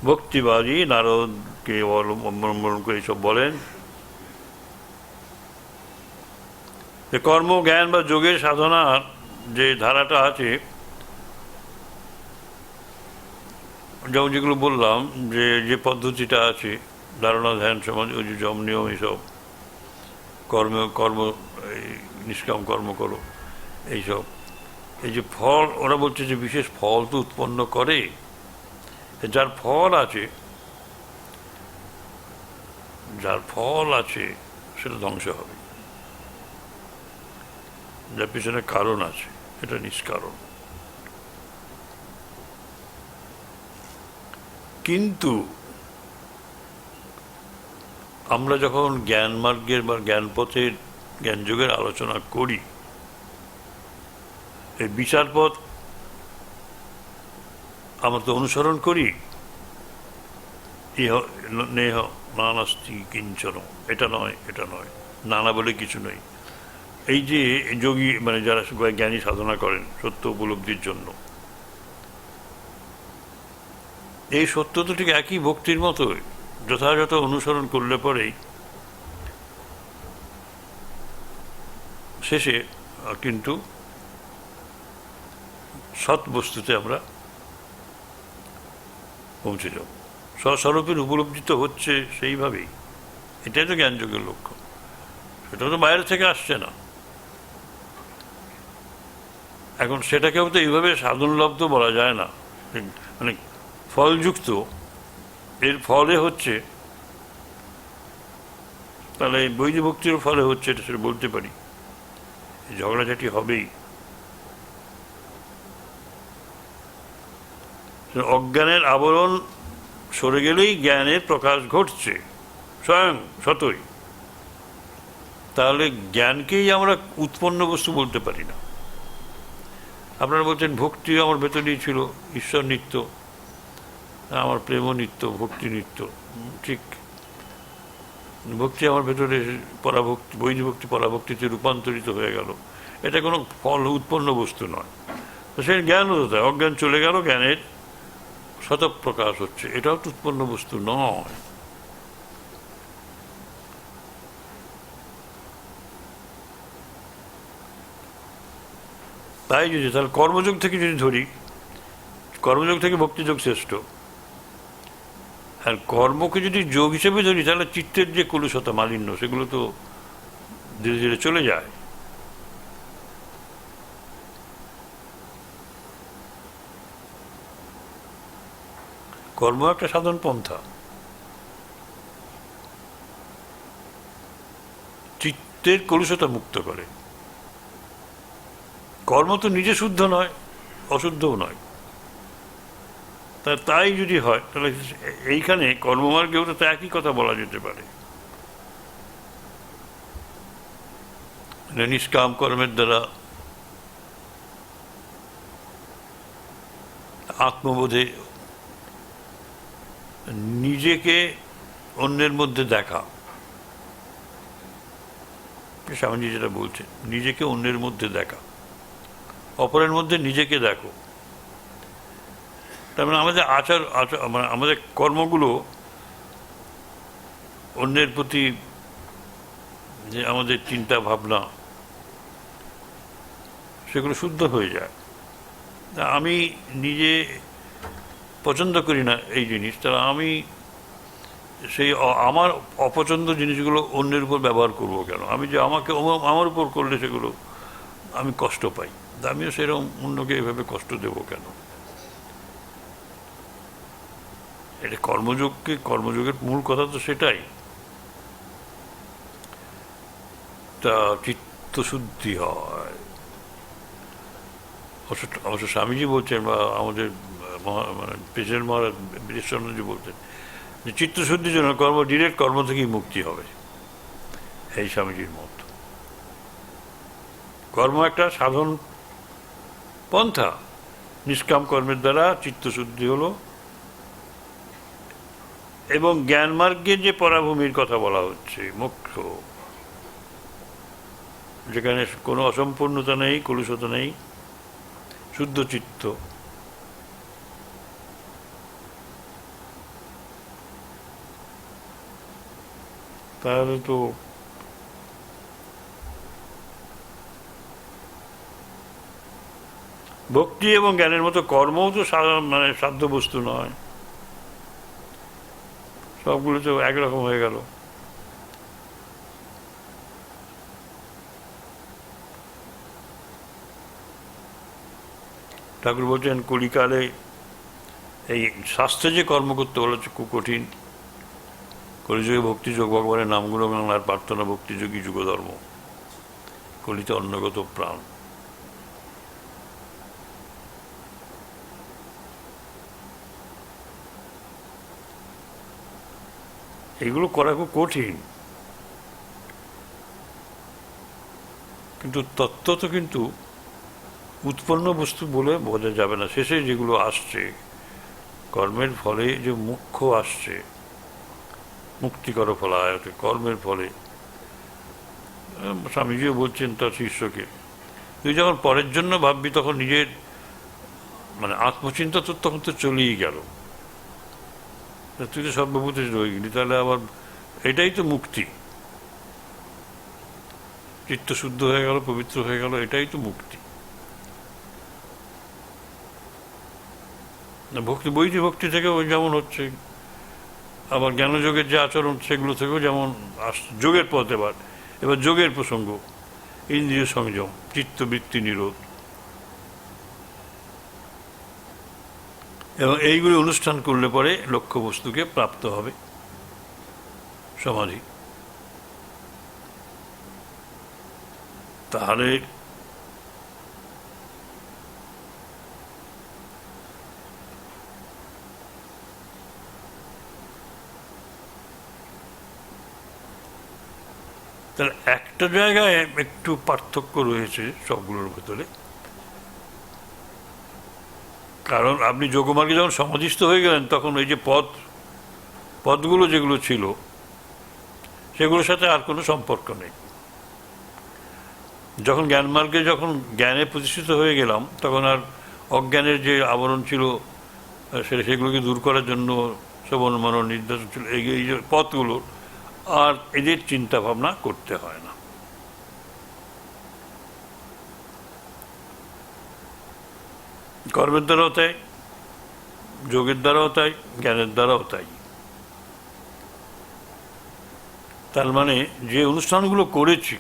ভক্তিবাদী নারদকে অবলম্বন করে এইসব বলেন যে কর্ম, জ্ঞান বা যোগের সাধনার যে ধারাটা আছে, যেমন যেগুলো বললাম, যে পদ্ধতিটা আছে, ধারণা, ধ্যান, সমাজ, ওই যে যম নিয়ম, এইসব কর্ম নিষ্কাম কর্ম করো, এইসব, এই যে ফল, ওরা বলছে যে বিশেষ ফল তো উৎপন্ন করে, যার ফল আছে সেটা ধ্বংস হবে, যার পিছনে কারণ আছে এটা নিষ্কারণ। কিন্তু আমরা যখন জ্ঞান মার্গের বা জ্ঞান পথের, জ্ঞান যোগের আলোচনা করি, এই বিচার পথ আমরা তো অনুসরণ করি, ইহ নেহ নানাস্তি কিঞ্চন, এটা নয়, এটা নয়, নানা বলে কিছু নয়। এই যে যোগী মানে যারা জ্ঞানী সাধনা করেন সত্য উপলব্ধির জন্য, এই সত্য তো ঠিক একই ভক্তির মতো, যথাযথ অনুসরণ করলে পরেই শেষে কিন্তু সৎ বস্তুতে আমরা পৌঁছে যাব। স্বস্বরূপের উপলব্ধি তো হচ্ছে সেইভাবেই, এটাই তো জ্ঞানযোগের লক্ষ্য, সেটা তো বাইরে থেকে আসছে না। এখন সেটাকেও তো এইভাবে সাধনলব্ধ বলা যায় না, মানে ফলযুক্ত, এর ফলে হচ্ছে, তাহলে এই বৈধ ভক্তির ফলে হচ্ছে, এটা সেটা বলতে পারি, ঝগড়াঝাটি হবেই। অজ্ঞানের আবরণ সরে গেলেই জ্ঞানের প্রকাশ ঘটছে স্বয়ং সতই, তাহলে জ্ঞানকেই আমরা উৎপন্ন বস্তু বলতে পারি না। আপনারা বলছেন ভক্তি আমার ভেতরেই ছিল, ঈশ্বর নিত্য, আমার প্রেমও নিত্য, ভক্তি নিত্য, ঠিক। ভক্তি আমার ভেতরে পরাভক্তি, বৈধ ভক্তি পরাভক্তিতে রূপান্তরিত হয়ে গেল, এটা কোনো ফল উৎপন্ন বস্তু নয়। তো সেই জ্ঞান হতে, অজ্ঞান চলে গেল, জ্ঞানের শতপ্রকাশ হচ্ছে, এটাও তো উৎপন্ন বস্তু নয়। তাই যদি তাহলে কর্মযোগ থেকে যদি ধরি, কর্মযোগ থেকে ভক্তিযোগ শ্রেষ্ঠ। আর কর্মকে যদি যোগ হিসেবে ধরি তাহলে চিত্তের যে কলুষতা, মালিন্য, সেগুলো তো ধীরে ধীরে চলে যায়। কর্ম একটা সাধন পন্থা, চিত্তের কলুষতা মুক্ত করে। কর্ম তো নিজে শুদ্ধ নয়, অশুদ্ধও নয়। তাই যদি হয় তাহলে এইখানে কর্মমার্গেও তো একই কথা বলা যেতে পারে। নিষ্কাম কর্মের দ্বারা আত্মবোধে নিজেকে অন্যের মধ্যে দেখা, স্বামীজি যেটা বলছেন, নিজেকে অন্যের মধ্যে দেখা, অপরের মধ্যে নিজেকে দেখো। তার মানে আমাদের আচার মানে আমাদের কর্মগুলো অন্যের প্রতি যে আমাদের চিন্তা ভাবনা, সেগুলো শুদ্ধ হয়ে যায়। আমি নিজে পছন্দ করি না এই জিনিস, তাহলে আমি সেই আমার অপছন্দ জিনিসগুলো অন্যের উপর ব্যবহার করবো কেন? আমি যে আমাকে আমার উপর করলে সেগুলো আমি কষ্ট পাই, আমিও সেরকম অন্যকে এভাবে কষ্ট দেবো কেন? এটা কর্মযোগের মূল কথা তো সেটাই। তা চিত্তশুদ্ধি হয়। অবশ্য স্বামীজি বলছেন, বা আমাদের মানে প্রেসিডেন্ট মহারাজ বীরেশচন্দ্রজি বলছেন যে চিত্তশুদ্ধির জন্য ডিরেক্ট কর্ম থেকেই মুক্তি হবে, এই স্বামীজির মত। কর্ম একটা সাধন পন্থা, নিষ্কাম কর্মের দ্বারা চিত্তশুদ্ধি হলো। এবং জ্ঞান মার্গে যে পরাভূমির কথা বলা হচ্ছে, মোক্ষ, যেখানে কোনো অসম্পূর্ণতা নেই, কলুষতা নেই, শুদ্ধ চিত্ত, তাহলে তো ভক্তি এবং জ্ঞানের মতো কর্মও তো মানে সাধ্য বস্তু নয়, সবগুলো তো একরকম হয়ে গেল। ঠাকুর বলছেন কলিকালে এই শাস্ত্রে যে কর্ম করতে বলা হচ্ছে খুব কঠিন। কলিযুগে ভক্তিযোগ, ভগবানের নামগুলো আর প্রার্থনা, ভক্তিযোগী যুগধর্ম, কলিতে অন্নগত প্রাণ। এগুলো করা খুব কঠিন, কিন্তু তত্ত্ব তো কিন্তু উৎপন্ন বস্তু বলে বোঝা যাবে না। শেষে যেগুলো আসছে কর্মের ফলে, যে মুখ্য আসছে, মুক্তিকর ফলায়ত, কর্মের ফলে। স্বামীজিও বলছেন তার শিষ্যকে, তুই যখন পরের জন্য ভাববি তখন নিজের মানে আত্মচিন্তা তো তখন তো চলেই গেল, তুই তো সর্বভূতে রয়ে গেলি। তাহলে আবার এটাই তো মুক্তি, চিত্ত শুদ্ধ হয়ে গেল, পবিত্র হয়ে গেল, এটাই তো মুক্তি। ভক্তি, বৈদিক ভক্তি থেকে ওই যেমন হচ্ছে, আবার জ্ঞানযোগের যে আচরণ সেগুলো থেকেও যেমন যোগের পথ। এবার যোগের প্রসঙ্গ, ইন্দ্রিয় সংযম, চিত্তবৃত্তি নিরোধ, এবং এইগুলি অনুষ্ঠান করলে পরে লক্ষ্য বস্তুকে প্রাপ্ত হবে সমাধি। তাহলে তাহলে একটা জায়গায় একটু পার্থক্য রয়েছে সবগুলোর ভেতরে। কারণ আপনি যোগমার্গে যখন সমাধিস্থ হয়ে গেলেন তখন ওই যে পদগুলো যেগুলো ছিল সেগুলোর সাথে আর কোনো সম্পর্ক নেই। যখন জ্ঞানমার্গে যখন জ্ঞানে প্রতিষ্ঠিত হয়ে গেলাম তখন আর অজ্ঞানের যে আবরণ ছিল সেগুলোকে দূর করার জন্য শ্রবণ মনন নির্দেশন ছিল, এই যে পথগুলো, আর এদের চিন্তা ভাবনা করতে হয় না। কর্মের দ্বারাও তাই, যোগের দ্বারাও তাই, জ্ঞানের দ্বারাও তাই। তার মানে যে অনুষ্ঠানগুলো করেছি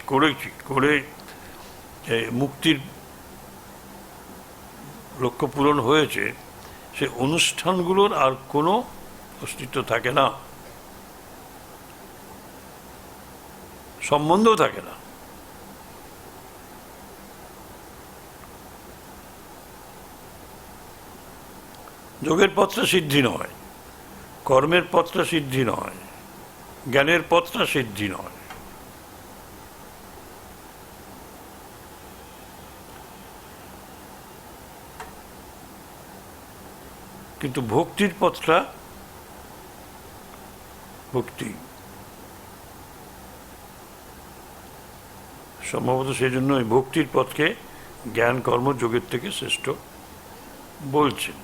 করে মুক্তির লক্ষ্য পূরণ হয়েছে, সে অনুষ্ঠানগুলোর আর কোনো অস্তিত্ব থাকে না, সম্বন্ধও থাকে না। যোগের পথটা সিদ্ধি নয়, কর্মের পথটা সিদ্ধি নয়, জ্ঞানের পথটা সিদ্ধি নয়। কিন্তু ভক্তির পথটা ভক্তি। সম্ভবত সেই জন্য এই ভক্তির পথকে জ্ঞান কর্ম যোগের থেকে শ্রেষ্ঠ বলছেন।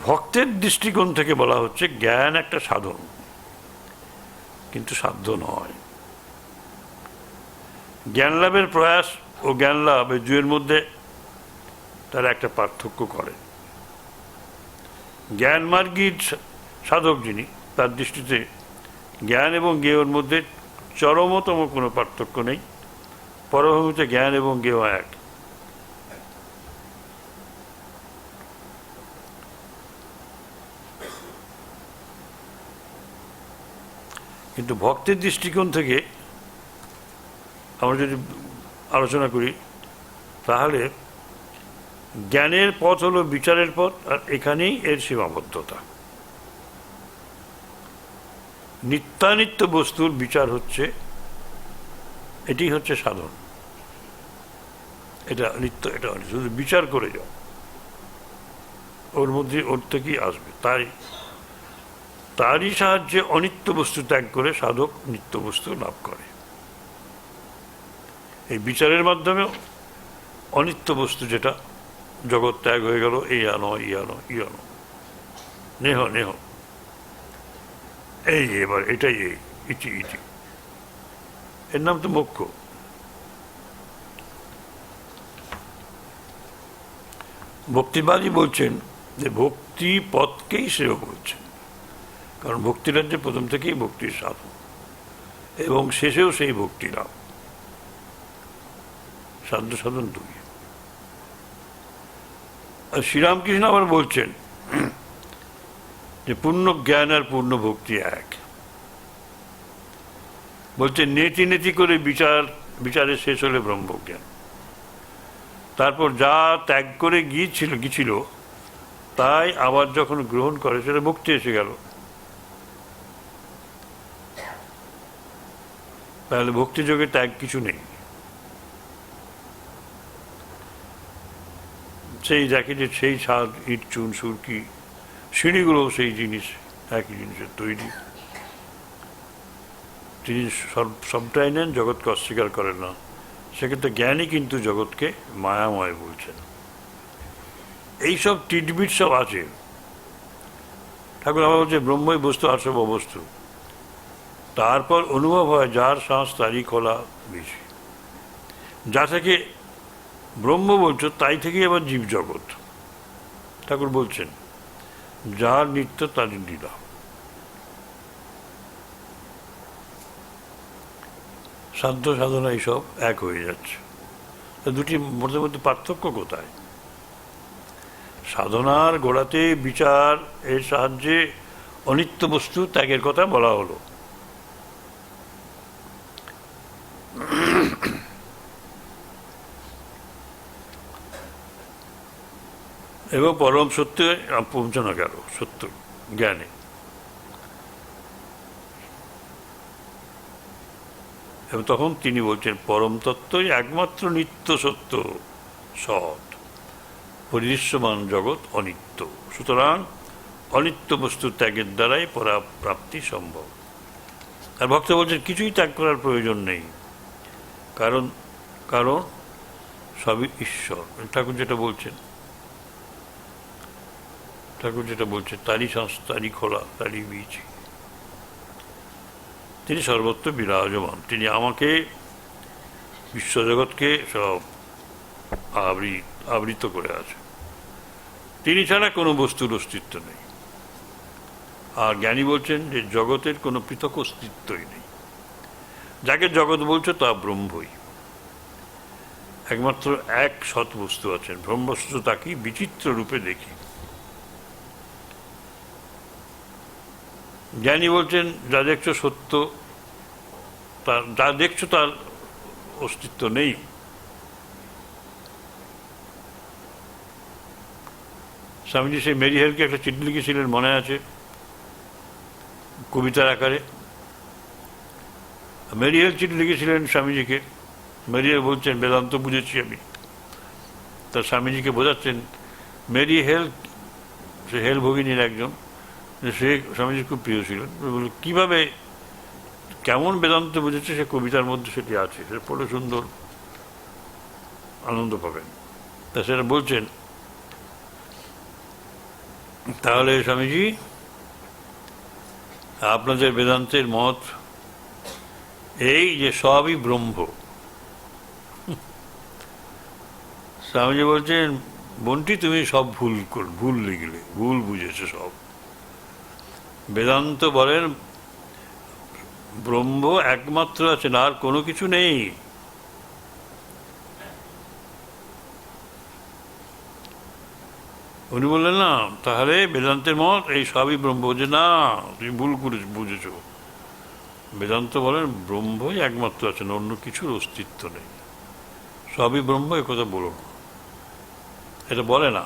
ভক্তের দৃষ্টিকোণ থেকে বলা হচ্ছে জ্ঞান একটা সাধন, কিন্তু সাধ্য নয়। জ্ঞান লাভের প্রয়াস ও জ্ঞান লাভ এই দুয়ের মধ্যে তারা একটা পার্থক্য করে। জ্ঞানমার্গী সাধক যিনি, তার দৃষ্টিতে জ্ঞান এবং জ্ঞেয়র মধ্যে চরমতম কোনো পার্থক্য নেই। পরভূমিতে জ্ঞান এবং জ্ঞেয় এক। কিন্তু ভক্তের দৃষ্টিকোণ থেকে আমরা যদি আলোচনা করি, তাহলে জ্ঞানের পথ হলো বিচারের পথ, আর এখানেই এর সীমাবদ্ধতা। নিত্যানিত্য বস্তুর বিচার হচ্ছে, এটি হচ্ছে সাধন। এটা নিত্য, এটা শুধু বিচার করে যাও, ওর মধ্যে ওর থেকেই আসবে। তারই সাহায্যে অনিত্য বস্তু ত্যাগ করে সাধক নিত্য বস্তু লাভ করে। এই বিচারের মাধ্যমে অনিত্য বস্তু, যেটা জগৎ ত্যাগ হয়ে গেল, এই আনো ই আনো ই আনো, নেহ নেহ, এই এবার এটাই এই ইটি ইটি, এর নাম তো মোক্ষ। ভক্তিবাদী বলছেন যে ভক্তি পথকেই শ্রেয় বলছেন, কারণ ভক্তিরাজ্যে প্রথম থেকেই ভক্তির সাধন এবং শেষেও সেই ভক্তি লাভ। সাধ্য সাধন দুই। আর শ্রীরামকৃষ্ণ আবার বলছেন যে পূর্ণ জ্ঞান আর পূর্ণ ভক্তি এক। বলছে নেতি নেতি করে বিচারে শেষ হলে ব্রহ্মজ্ঞান। তারপর যা ত্যাগ করে গিয়েছিল তাই আবার যখন গ্রহণ করে সেটা মুক্তি এসে গেল। তাহলে ভক্তিযোগে ত্যাগ কিছু নেই। সেই দেখে যে সেই ছাদ, ইট, চুন, সুরকি, সিঁড়িগুলো সেই জিনিস, একই জিনিসের তৈরি। তিনি সবটাই নেন, জগৎকে অস্বীকার করেন না। সেক্ষেত্রে জ্ঞানী কিন্তু জগৎকে মায়াময় বলছেন। এইসব টিটবিট সব আছে। ঠাকুর আবার বলছে ব্রহ্মই বস্তু, আর সব অবস্তু। তারপর অনুভব হয় যার শ্বাস তারই খোলা বেশি। যা থেকে ব্রহ্ম বলছো তাই থেকেই আবার জীব জগৎ। ঠাকুর বলছেন যার নিত্য তারই লীলা। সাধ্য সাধনা এইসব এক হয়ে যাচ্ছে। দুটি মধ্যে পার্থক্য কোথায়? সাধনার গোড়াতে বিচার এর সাহায্যে অনিত্য বস্তু ত্যাগের কথা বলা হলো। এবং পরম সত্যে পৌঁছানো গেল, সত্য জ্ঞানে। এবং তখন তিনি বলছেন পরম তত্ত্বই একমাত্র নিত্য সত্য, সৎ, পরিদৃশ্যমান জগৎ অনিত্য। সুতরাং অনিত্য বস্তু ত্যাগের দ্বারাই পরাপ্রাপ্তি সম্ভব। আর ভক্ত বলছেন কিছুই ত্যাগ করার প্রয়োজন নেই, কারণ সবই ঈশ্বর। ঠাকুর যেটা বলছেন তারই শ্বাস, তারই খোলা, তারই বীজ। তিনি সর্বত্র বিরাজমান। তিনি আমাকে বিশ্বজগৎকে সব আবৃত করে আছে। তিনি ছাড়া কোনো বস্তুর অস্তিত্ব নেই। আর জ্ঞানী বলছেন যে জগতের কোনো পৃথক অস্তিত্বই নেই। যাকে জগৎ বলছে তা ব্রহ্মই। একমাত্র এক সৎ বস্তু আছেন, ব্রহ্মবস্তু তাকেই বিচিত্র রূপে দেখি। জ্ঞানী বলছেন যা দেখছো সত্য, যা দেখছো তার অস্তিত্ব নেই। স্বামীজি সেই মেরি হেলকে একটা চিঠি লিখেছিলেন, মনে আছে, কবিতার আকারে। মেরি হেল চিঠি লিখেছিলেন স্বামীজিকে। মেরি হেল বলছেন বেদান্ত বুঝেছি আমি। তার স্বামীজিকে বোঝাচ্ছেন মেরি হেল, সে হেল ভগিনীর একজন, সে স্বামীজির খুব প্রিয় ছিলেন। কীভাবে কেমন বেদান্ত বুঝেছে সে কবিতার মধ্যে সেটি আছে, সে পড়ে সুন্দর আনন্দ পাবেন। তা সেটা বলছেন, তাহলে স্বামীজি আপনাদের বেদান্তের মত এই যে সবই ব্রহ্ম। স্বামীজি বলছেন বোনটি তুমি সব ভুল লিখলে, ভুল বুঝেছো সব। বেদান্ত বলেন ব্রহ্ম একমাত্র আছেন, আর কোনো কিছু নেই। উনি বললেন না, তাহলে বেদান্তের মত এই সবই ব্রহ্ম। যে না, তুমি ভুল করে বুঝেছ। বেদান্ত বলেন ব্রহ্মই একমাত্র আছেন, অন্য কিছুর অস্তিত্ব নেই। সবই ব্রহ্ম এ কথা বলো না, এটা বলে না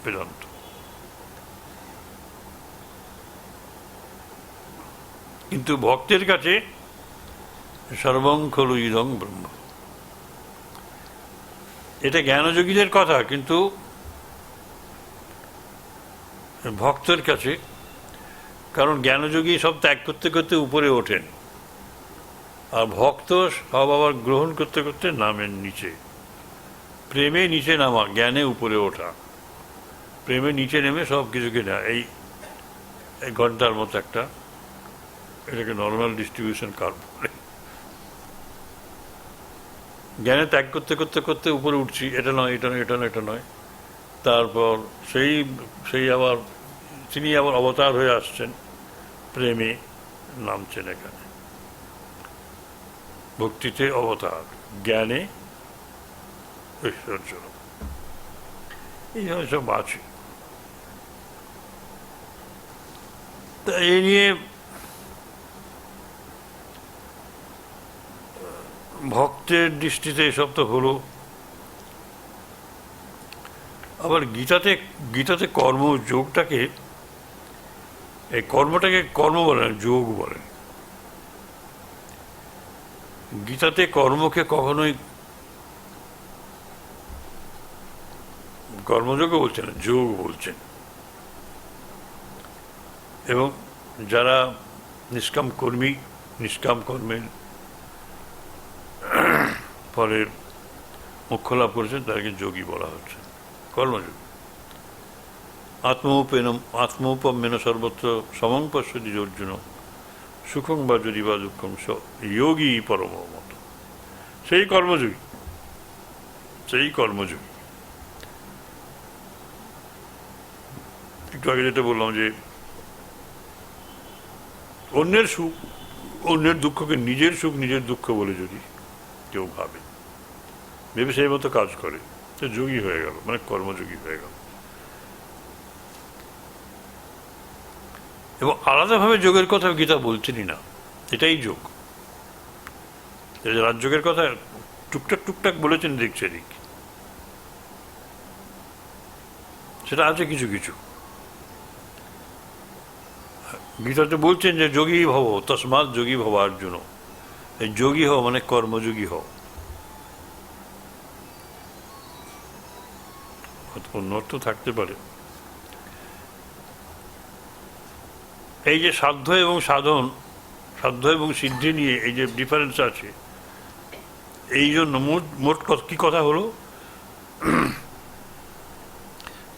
বেদান্ত। কিন্তু ভক্তের কাছে সর্বং খলু ইদং ব্রহ্ম, এটা জ্ঞানযোগীদের কথা। কিন্তু ভক্তের কাছে, কারণ জ্ঞানযোগী সব ত্যাগ করতে করতে উপরে ওঠেন, আর ভক্ত সব আবার গ্রহণ করতে করতে নামেন নিচে। প্রেমে নিচে নামা, জ্ঞানে উপরে ওঠা। প্রেমে নিচে নেমে সব কিছুকে নেওয়া। এই ঘন্টার মতো একটা, এটাকে নর্মাল ডিস্ট্রিবিউশন কার্ভ বলে। জ্ঞানে ত্যাগ করতে করতে করতে উপরে উঠছি, এটা নয়, এটা নয়, এটা নয়, এটা নয়। তারপর সেই আবার তিনি আবার অবতার হয়ে আসছেন, প্রেমে নামছেন। এখানে ভক্তিতে অবতার, জ্ঞানে ঐশ্বর্য, এইভাবে সব আছে। তা এই নিয়ে ভক্তের দৃষ্টিতে এসব তো হলো। আবার গীতাতে কর্মযোগটাকে, এই কর্মটাকে কর্ম বলে না, যোগ বলে। গীতাতে কর্মকে কখনোই কর্মযোগও বলছেন না, যোগ বলছেন। এবং যারা নিষ্কাম কর্মী, নিষ্কাম কর্মের ফলে মোক্ষ লাভ করেছেন তাদেরকে যোগী বলা হচ্ছে, কর্মযোগী। আত্মৌপম্যেন সর্বত্র সমং পশ্যতি অর্জুন সুখং বা যদি বা দুঃখং স যোগী পরম মত। সেই কর্মযোগী। একটু আগে যেটা বললাম যে অন্যের সুখ, অন্যের দুঃখকে নিজের সুখ নিজের দুঃখ বলে যদি কেউ ভেবে সেই মতো কাজ করে, সে যোগী হয়ে গেল, মানে কর্মযোগী হয়ে গেল। এবং আলাদাভাবে যোগের কথা গীতা বলছেনই না, এটাই যোগ। রাজযোগের কথা টুকটাক বলেছেন দিক সেদিক, সেটা আছে কিছু কিছু। গীতাতে বলছেন যে যোগী ভব, তসমাৎ যোগী ভব অর্জুন। এই যোগী হও মানে কর্মযোগী হও। অন্য অর্থ থাকতে পারে। এই যে সাধ্য এবং সাধন, সাধ্য এবং সিদ্ধি নিয়ে এই যে ডিফারেন্স আছে, এই জন্য মোট কি কথা হলো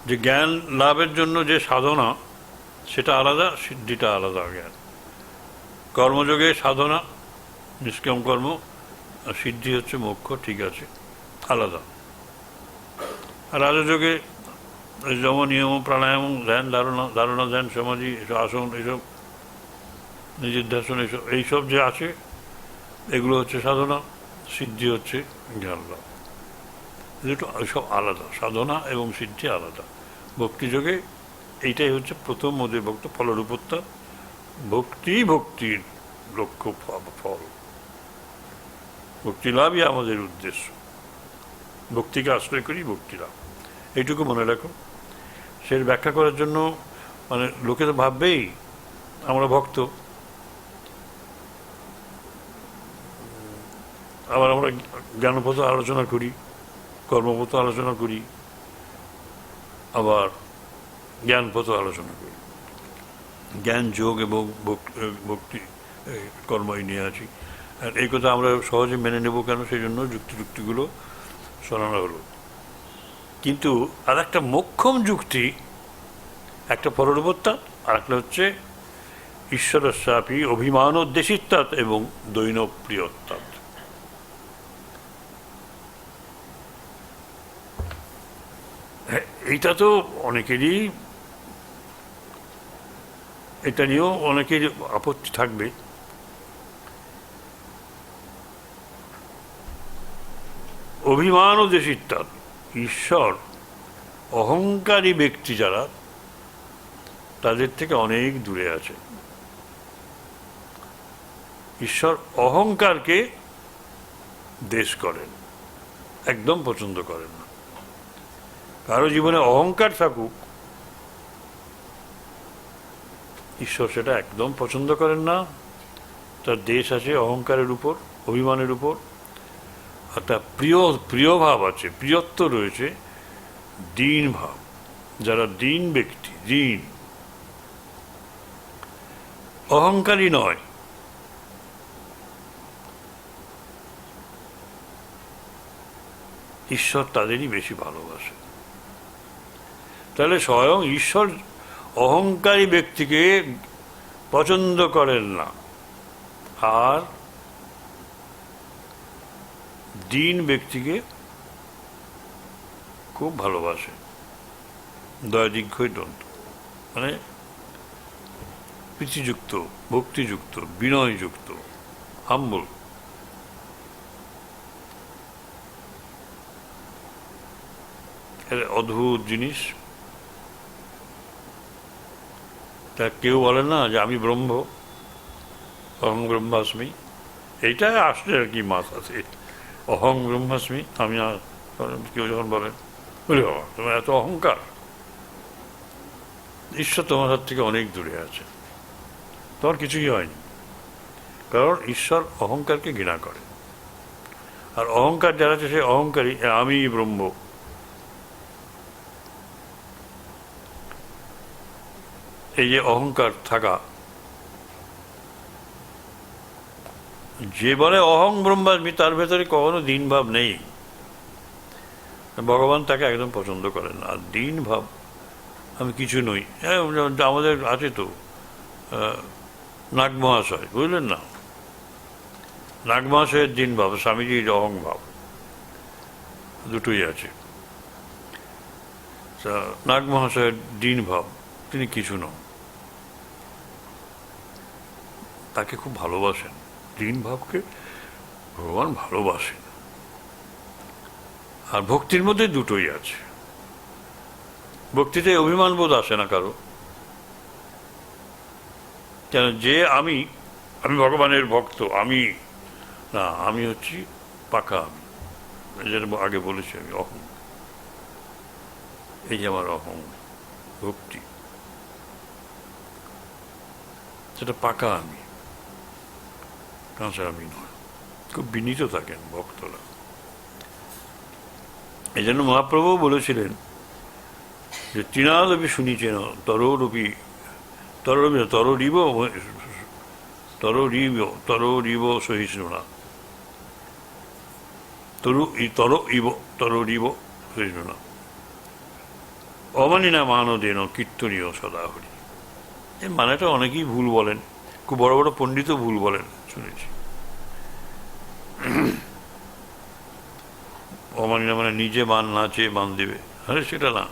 যে জ্ঞান লাভের জন্য যে সাধনা সেটা আলাদা, সিদ্ধিটা আলাদা। জ্ঞান কর্মযোগে সাধনা, নিষ্কাম কর্ম, আর সিদ্ধি হচ্ছে মোক্ষ, ঠিক আছে, আলাদা। আর রাজযোগে যেমন নিয়ম, প্রাণায়াম, ধ্যান, ধারণা ধ্যান, সমাধি, এসব আসন, এইসব নিজের ধ্যান, এইসব যে আছে, এগুলো হচ্ছে সাধনা। সিদ্ধি হচ্ছে জ্ঞান লাভ। দুটো সব আলাদা, সাধনা এবং সিদ্ধি আলাদা। ভক্তিযোগে এইটাই হচ্ছে প্রথম অধিভক্ত ফলরূপত্তা। ভক্তির লক্ষ্য, ফল। ভক্তি লাভই আমাদের উদ্দেশ্য। ভক্তিকে আশ্রয় করি, ভক্তি লাভ, এইটুকু মনে রাখো। সে ব্যাখ্যা করার জন্য মানে লোকে তো ভাববেই আমরা ভক্ত, আবার আমরা জ্ঞানপথ আলোচনা করি, কর্মপথ আলোচনা করি, আবার জ্ঞানপথ আলোচনা করি। জ্ঞান, যোগ এবং ভক্তি কর্মই নিয়ে আছি। আর এই কথা আমরা সহজে মেনে নেব কেন? সেই জন্য যুক্তিগুলো শোনানো হলো। কিন্তু আর একটা মোক্ষম যুক্তি, একটা পরলোকোত্তর, আর একটা হচ্ছে ঈশ্বরস্যাপি অভিমানোদ্দেশিত্বাৎ এবং দৈনপ্রিয়ত্বাৎ। এইটা তো অনেকেরই, এটা নিয়েও অনেকের আপত্তি থাকবে। অভিমানোদ্দেশিত্বাৎ, ঈশ্বর অহংকারী ব্যক্তি যারা, তাদের থেকে অনেক দূরে আছে। ঈশ্বর অহংকারকে দেশ করেন, একদম পছন্দ করেন না। কারো জীবনে অহংকার থাকুক, ঈশ্বর সেটা একদম পছন্দ করেন না। তার দেশ আছে অহংকারের উপর, অভিমানের উপর। আর তার প্রিয় ভাব আছে, প্রিয়ত্ব রয়েছে দীন ভাব। যারা দীন ব্যক্তি, দীন, অহংকারী নয়, ঈশ্বর তাদেরই বেশি ভালোবাসে। তাহলে স্বয়ং ঈশ্বর অহংকারী ব্যক্তিকে পছন্দ করেন না, আর দীন ব্যক্তিকে খুব ভালোবাসে। দয়াদীর্ঘই দন্ত, মানে প্রীতিযুক্ত, ভক্তিযুক্ত, বিনয়যুক্ত, হাম্বল। অদ্ভুত জিনিস। তা কেউ বলে না যে আমি ব্রহ্ম, অহং ব্রহ্মাস্মি। এইটা আসলে আর কি মাথাতে, অহং ব্রহ্মাস্মি। আমি, কেউ যখন বলেন, বলি বাবা তোমার এত অহংকার, ঈশ্বর তোমার হাত থেকে অনেক দূরে আছে, তোমার কিছুই হয়নি। কারণ ঈশ্বর অহংকারকে ঘৃণা করে। আর অহংকার যারা আছে, সে অহংকারী, আমি ব্রহ্ম। এই যে অহংকার থাকা, যে বলে অহং ব্রহ্মাস্মি, তার ভেতরে কখনো দীন ভাব নেই। ভগবান তাকে একদম পছন্দ করেন না। আর দীন ভাব, আমি কিছু নই। আমাদের আছে তো নাগ মহাশয়, বুঝলেন না? নাগ মহাশয়ের দীন ভাব, স্বামীজির অহং ভাব, দুটোই আছে। নাগ মহাশয়ের দীন ভাব, তিনি কিছু নন, তাকে খুব ভালোবাসেন। দীন ভাবকে ভগবান ভালোবাসেন। আর ভক্তির মধ্যে দুটোই আছে। ভক্তিতে অভিমান বোধ আসে না কারো। কেন? যে আমি ভগবানের ভক্ত, আমি না, আমি হচ্ছি পাকা আমি। যেটা আগে বলেছি, আমি অহং, এই যে আমার অহং ভক্তি, সেটা পাকা আমি, কাঁচা আমি নয়। খুব বিনীত থাকেন ভক্তরা। এই জন্য মহাপ্রভু বলেছিলেন যে তৃণাদপি শুনিছেন তররিব সহিষ্ণুনা, তররিব সহিষ্ণুনা, অমানিনা মানদেন কীর্তনীয় সদাহরি। এই মানেটা অনেকেই ভুল বলেন, খুব বড় বড় পণ্ডিতও ভুল বলেন, শুনেছি। অমানি না মানে নিজে মান না চেয়ে মান দেবে, আরে সেটা না।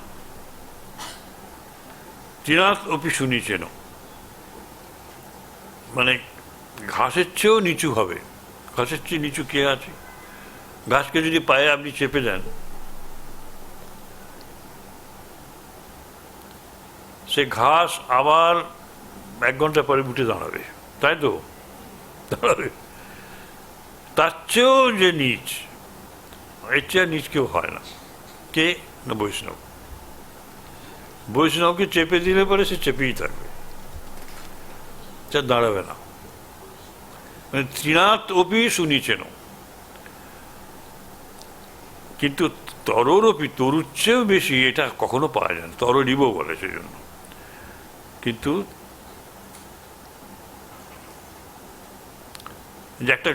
তৃণাৎ অপি সুনিচেন, মানে ঘাসের চেয়েও নিচু হবে। ঘাসের চেয়ে নিচু কে আছে? ঘাসকে যদি পায়ে আপনি চেপে দেন, সে ঘাস আবার 1 ঘন্টা পরে উঠে দাঁড়াবে, তাই তো? দাঁড়াবে। তার চেয়েও যে নিচ, এর চেয়ে নিচ কেউ হয় না। কে? না বৈষ্ণব। বৈষ্ণবকে চেপে দিলে পরে সে চেপেই থাকবে, সে দাঁড়াবে না। মানে তৃণাৎ অপি সুনিচেন, কিন্তু তরোরপি, তরুর চেয়েও বেশি এটা কখনো পাওয়া যায় না। তররিব বলে সেজন্য। কিন্তু যে একটা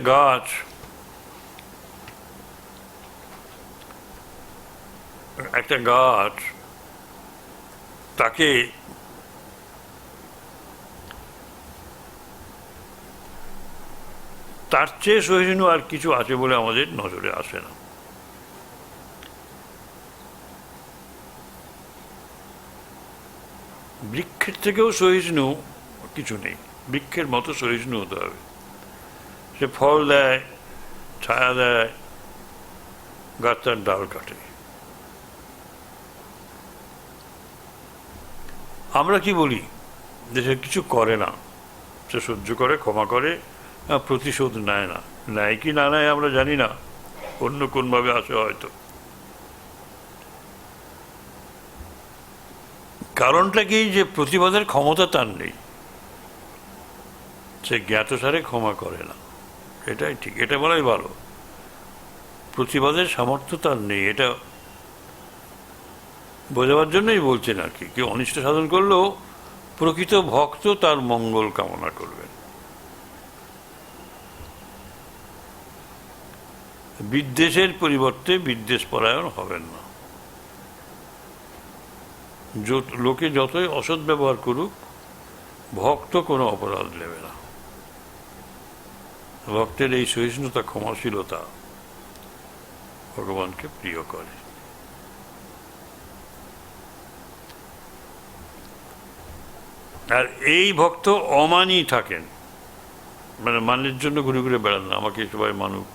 গাছ, তাকে তার চেয়ে সহিষ্ণু আর কিছু আছে বলে আমাদের নজরে আসে না। বৃক্ষের থেকেও সহিষ্ণু কিছু নেই, বৃক্ষের মতো সহিষ্ণু হতে হবে। সে ফল দেয়, ছায়া দেয়, গাছ তার ডাল কাটে। আমরা কি বলি? যে সে কিছু করে না, সে সহ্য করে, ক্ষমা করে, প্রতিশোধ নেয় না। নেয় কি না নেয় আমরা জানি না, অন্য কোনভাবে আসে হয়তো। কারণটা কি? যে প্রতিবাদের ক্ষমতা তার নেই, সে জ্ঞাতসারে ক্ষমা করে না। এটাই ঠিক, এটা বলাই ভালো। প্রতিবাদের সামর্থ্য তার নেই, এটা বোঝাবার জন্যই বলছেন আর কি। কেউ অনিষ্ট সাধন করলেও প্রকৃত ভক্ত তার মঙ্গল কামনা করবেন। বিদ্বেষের পরিবর্তে বিদ্বেষ পরায়ণ হবেন না। লোকে যতই অসৎ ব্যবহার করুক, ভক্ত কোনো অপরাধ নেবে না। ভক্তের এই সহিষ্ণুতা, ক্ষমাশীলতা ভগবানকে প্রিয় করে। আর এই ভক্ত অমানি থাকেন, মানে মানের জন্য ঘুরে ঘুরে বেড়ান না, আমাকে সবাই মানুক।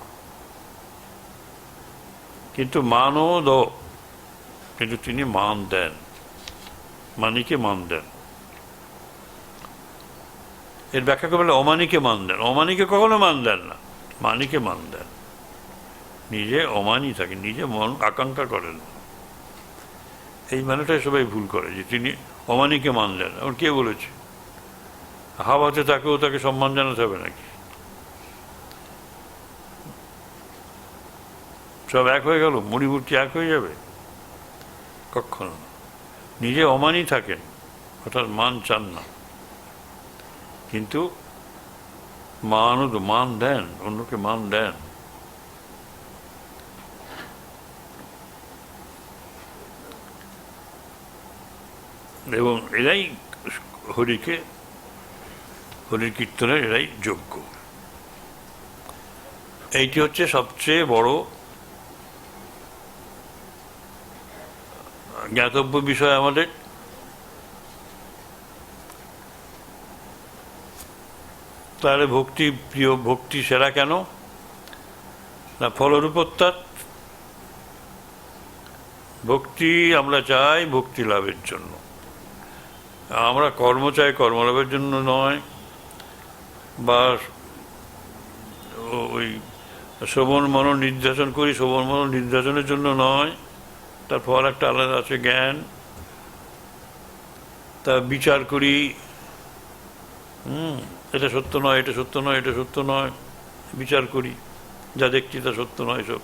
কিন্তু মানও কিন্তু তিনি মান দেন, মানিকে মান দেন। এর ব্যাখ্যা করলে অমানিকে মান দেন। অমানিকে কখনো মান দেন না, মানিকে মান দেন। নিজে অমানি থাকেন, নিজে মন আকাঙ্ক্ষা করেন। এই মানেটাই সবাই ভুল করে, যে তিনি অমানিকে মান দেন। এখন কে বলেছে? হাওয়াতে তাকে সম্মান জানাতে হবে নাকি? সব এক হয়ে গেল, মণিমূর্তি এক হয়ে যাবে? কখনো না। নিজে অমানি থাকেন, অর্থাৎ মান চান না, কিন্তু মান দেন, অন্যকে মান দেন। এবং এরাই হরির কীর্তনের এরাই যোগ্য। এইটি হচ্ছে সবচেয়ে বড় জ্ঞাতব্য বিষয় আমাদের। তাহলে ভক্তি প্রিয়, ভক্তি সেরা কেন? না ফলরূপত্যাৎ। ভক্তি আমরা চাই ভক্তি লাভের জন্য। আমরা কর্ম চাই কর্মলাভের জন্য নয়, বা ওই শ্রবণ মনন নির্দেশন করি শ্রবণ মনন নির্দেশনের জন্য নয়। তার ফল একটা আলাদা আছে, জ্ঞান। তা বিচার করি, এটা সত্য নয়, এটা সত্য নয়, এটা সত্য নয়, বিচার করি। যা দেখছি তা সত্য নয়, সব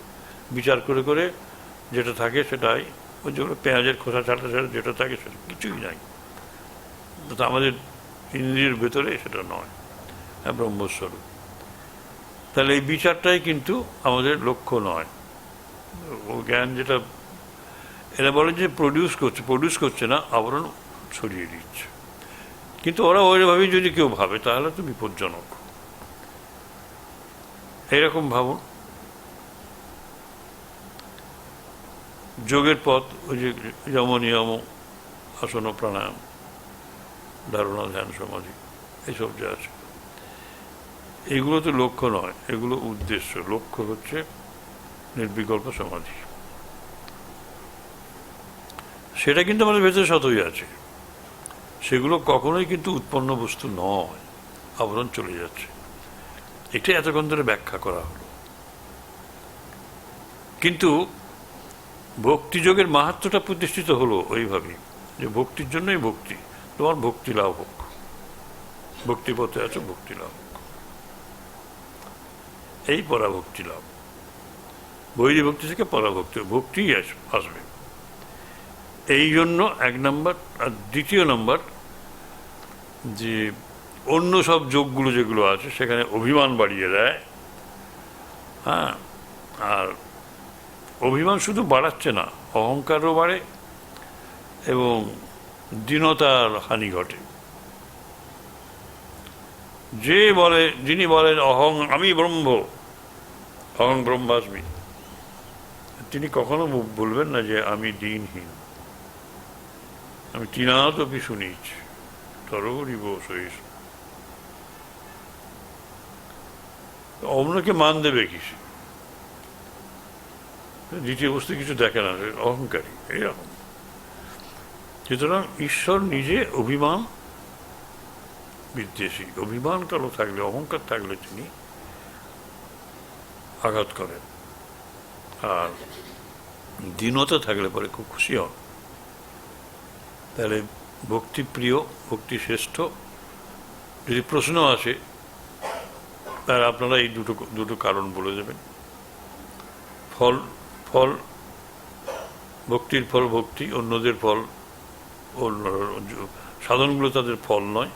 বিচার করে করে যেটা থাকে সেটাই। ওই যেগুলো পেঁয়াজের খোসা ছাটা ছাড়া যেটা থাকে সেটা কিছুই নাই, আমাদের ইন্দ্রিয়ের ভেতরে সেটা নয়, ব্রহ্মস্বরূপ। তাহলে এই বিচারটাই কিন্তু আমাদের লক্ষ্য নয়। ও জ্ঞান যেটা এরা বলে যে প্রডিউস করছে না, আবরণ ছড়িয়ে দিচ্ছে। কিন্তু ওরা ওইভাবেই যদি কেউ ভাবে তাহলে তো বিপজ্জনক। এইরকম ভাবুন, যোগের পথ ওই যে যম নিয়ম, আসন, প্রাণায়াম, ধারণা, ধ্যান, সমাধি, এইসব যা আছে, এগুলো তো লক্ষ্য নয়, এগুলো উদ্দেশ্য। লক্ষ্য হচ্ছে নির্বিকল্প সমাধি। সেটা কিন্তু আমাদের ভেতরে শতই আছে। সেগুলো কখনোই কিন্তু উৎপন্ন বস্তু নয়, আবরণ চলে যাচ্ছে। এটা এতক্ষণ ধরে ব্যাখ্যা করা হলো। কিন্তু ভক্তিযোগের মাহাত্ম্যটা প্রতিষ্ঠিত হলো ওইভাবেই যে ভক্তির জন্যই ভক্তি, তোমার ভক্তি লাভ হোক, ভক্তি পথে আছো, ভক্তি লাভ হোক, এই পরাভক্তি লাভ। বৈরী ভক্তি থেকে পরাভক্তি, ভক্তিই আসবে। এই জন্য এক নম্বর। আর দ্বিতীয় নম্বর, যে অন্য সব যোগগুলো যেগুলো আছে সেখানে অভিমান বাড়িয়ে দেয়। হ্যাঁ, আর অভিমান শুধু বাড়াচ্ছে না, অহংকারও বাড়ে এবং দীনতার হানি ঘটে। যিনি বলেন আমি ব্রহ্ম, অহং ব্রহ্মাস্মি, তিনি কখনো বলবেন না যে আমি দীনহীন, আমি তৃণাদপি শুনিচ তরহরিব সহিষ্ণু। অন্যকে মান দেবে কিসে? দ্বিতীয় বস্তু কিছু দেখে না, অহংকারী এইরকম। সুতরাং ঈশ্বর নিজে অভিমান বিদ্বেষী। অভিমান কারো থাকলে, অহংকার থাকলে তিনি আঘাত করেন, আর দীনতা থাকলে পরে খুব খুশি হন। তাহলে ভক্তি প্রিয়, ভক্তি শ্রেষ্ঠ। যদি প্রশ্ন আসে তাহলে আপনারা এই দুটো কারণ বলে দেবেন। ফল ভক্তির ফল ভক্তি, অন্যদের ফল অন্য, সাধনগুলো তাদের ফল নয়,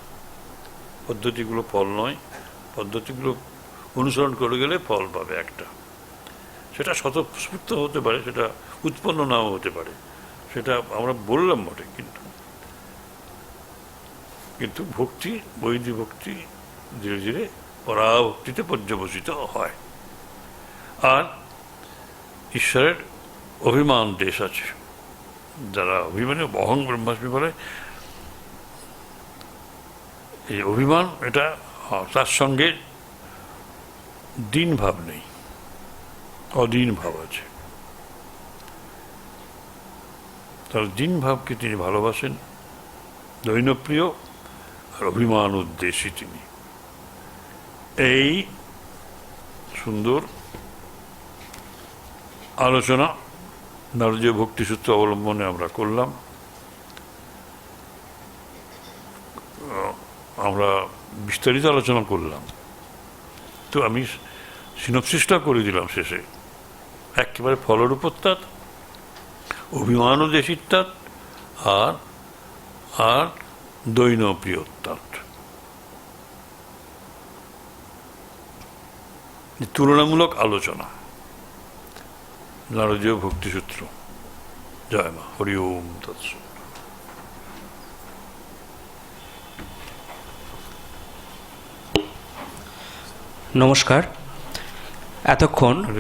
পদ্ধতিগুলো ফল নয়। পদ্ধতিগুলো অনুসরণ করে গেলে ফল পাবে একটা। সেটা স্বতঃস্ফূর্ত হতে পারে, সেটা উৎপন্ন নাও হতে পারে, সেটা আমরা বললাম বটে। কিন্তু ভক্তি, বৈদিক ভক্তি ধীরে ধীরে পরাভক্তিতে পর্যবসিত হয়। আর ঈশ্বরের অভিমান দেশ আছে, যারা অভিমানে অহং ব্রহ্মাস্মি বলে, এই অভিমান, এটা তার সঙ্গে দীন ভাব নেই, অদীন ভাব আছে। তার দীন ভাবকে তিনি ভালোবাসেন, দৈনপ্রিয়, আর অভিমান উদ্দেশ্যী তিনি। এই সুন্দর আলোচনা নারদীয় ভক্তিসূত্র অবলম্বনে আমরা করলাম। আমরা বিস্তারিত আলোচনা করলাম, তো আমি সিনপসিসটা করে দিলাম শেষে। একেবারে ফলরূপত্যাৎ, অভিমান দেশিত্যাৎ, আর দৈনপ্রিয়ত্যাৎ। তুলনামূলক আলোচনা, নারদীয় ভক্তিসূত্র। জয় মা, হরি ওম তৎসৎ। নমস্কার। এতক্ষণ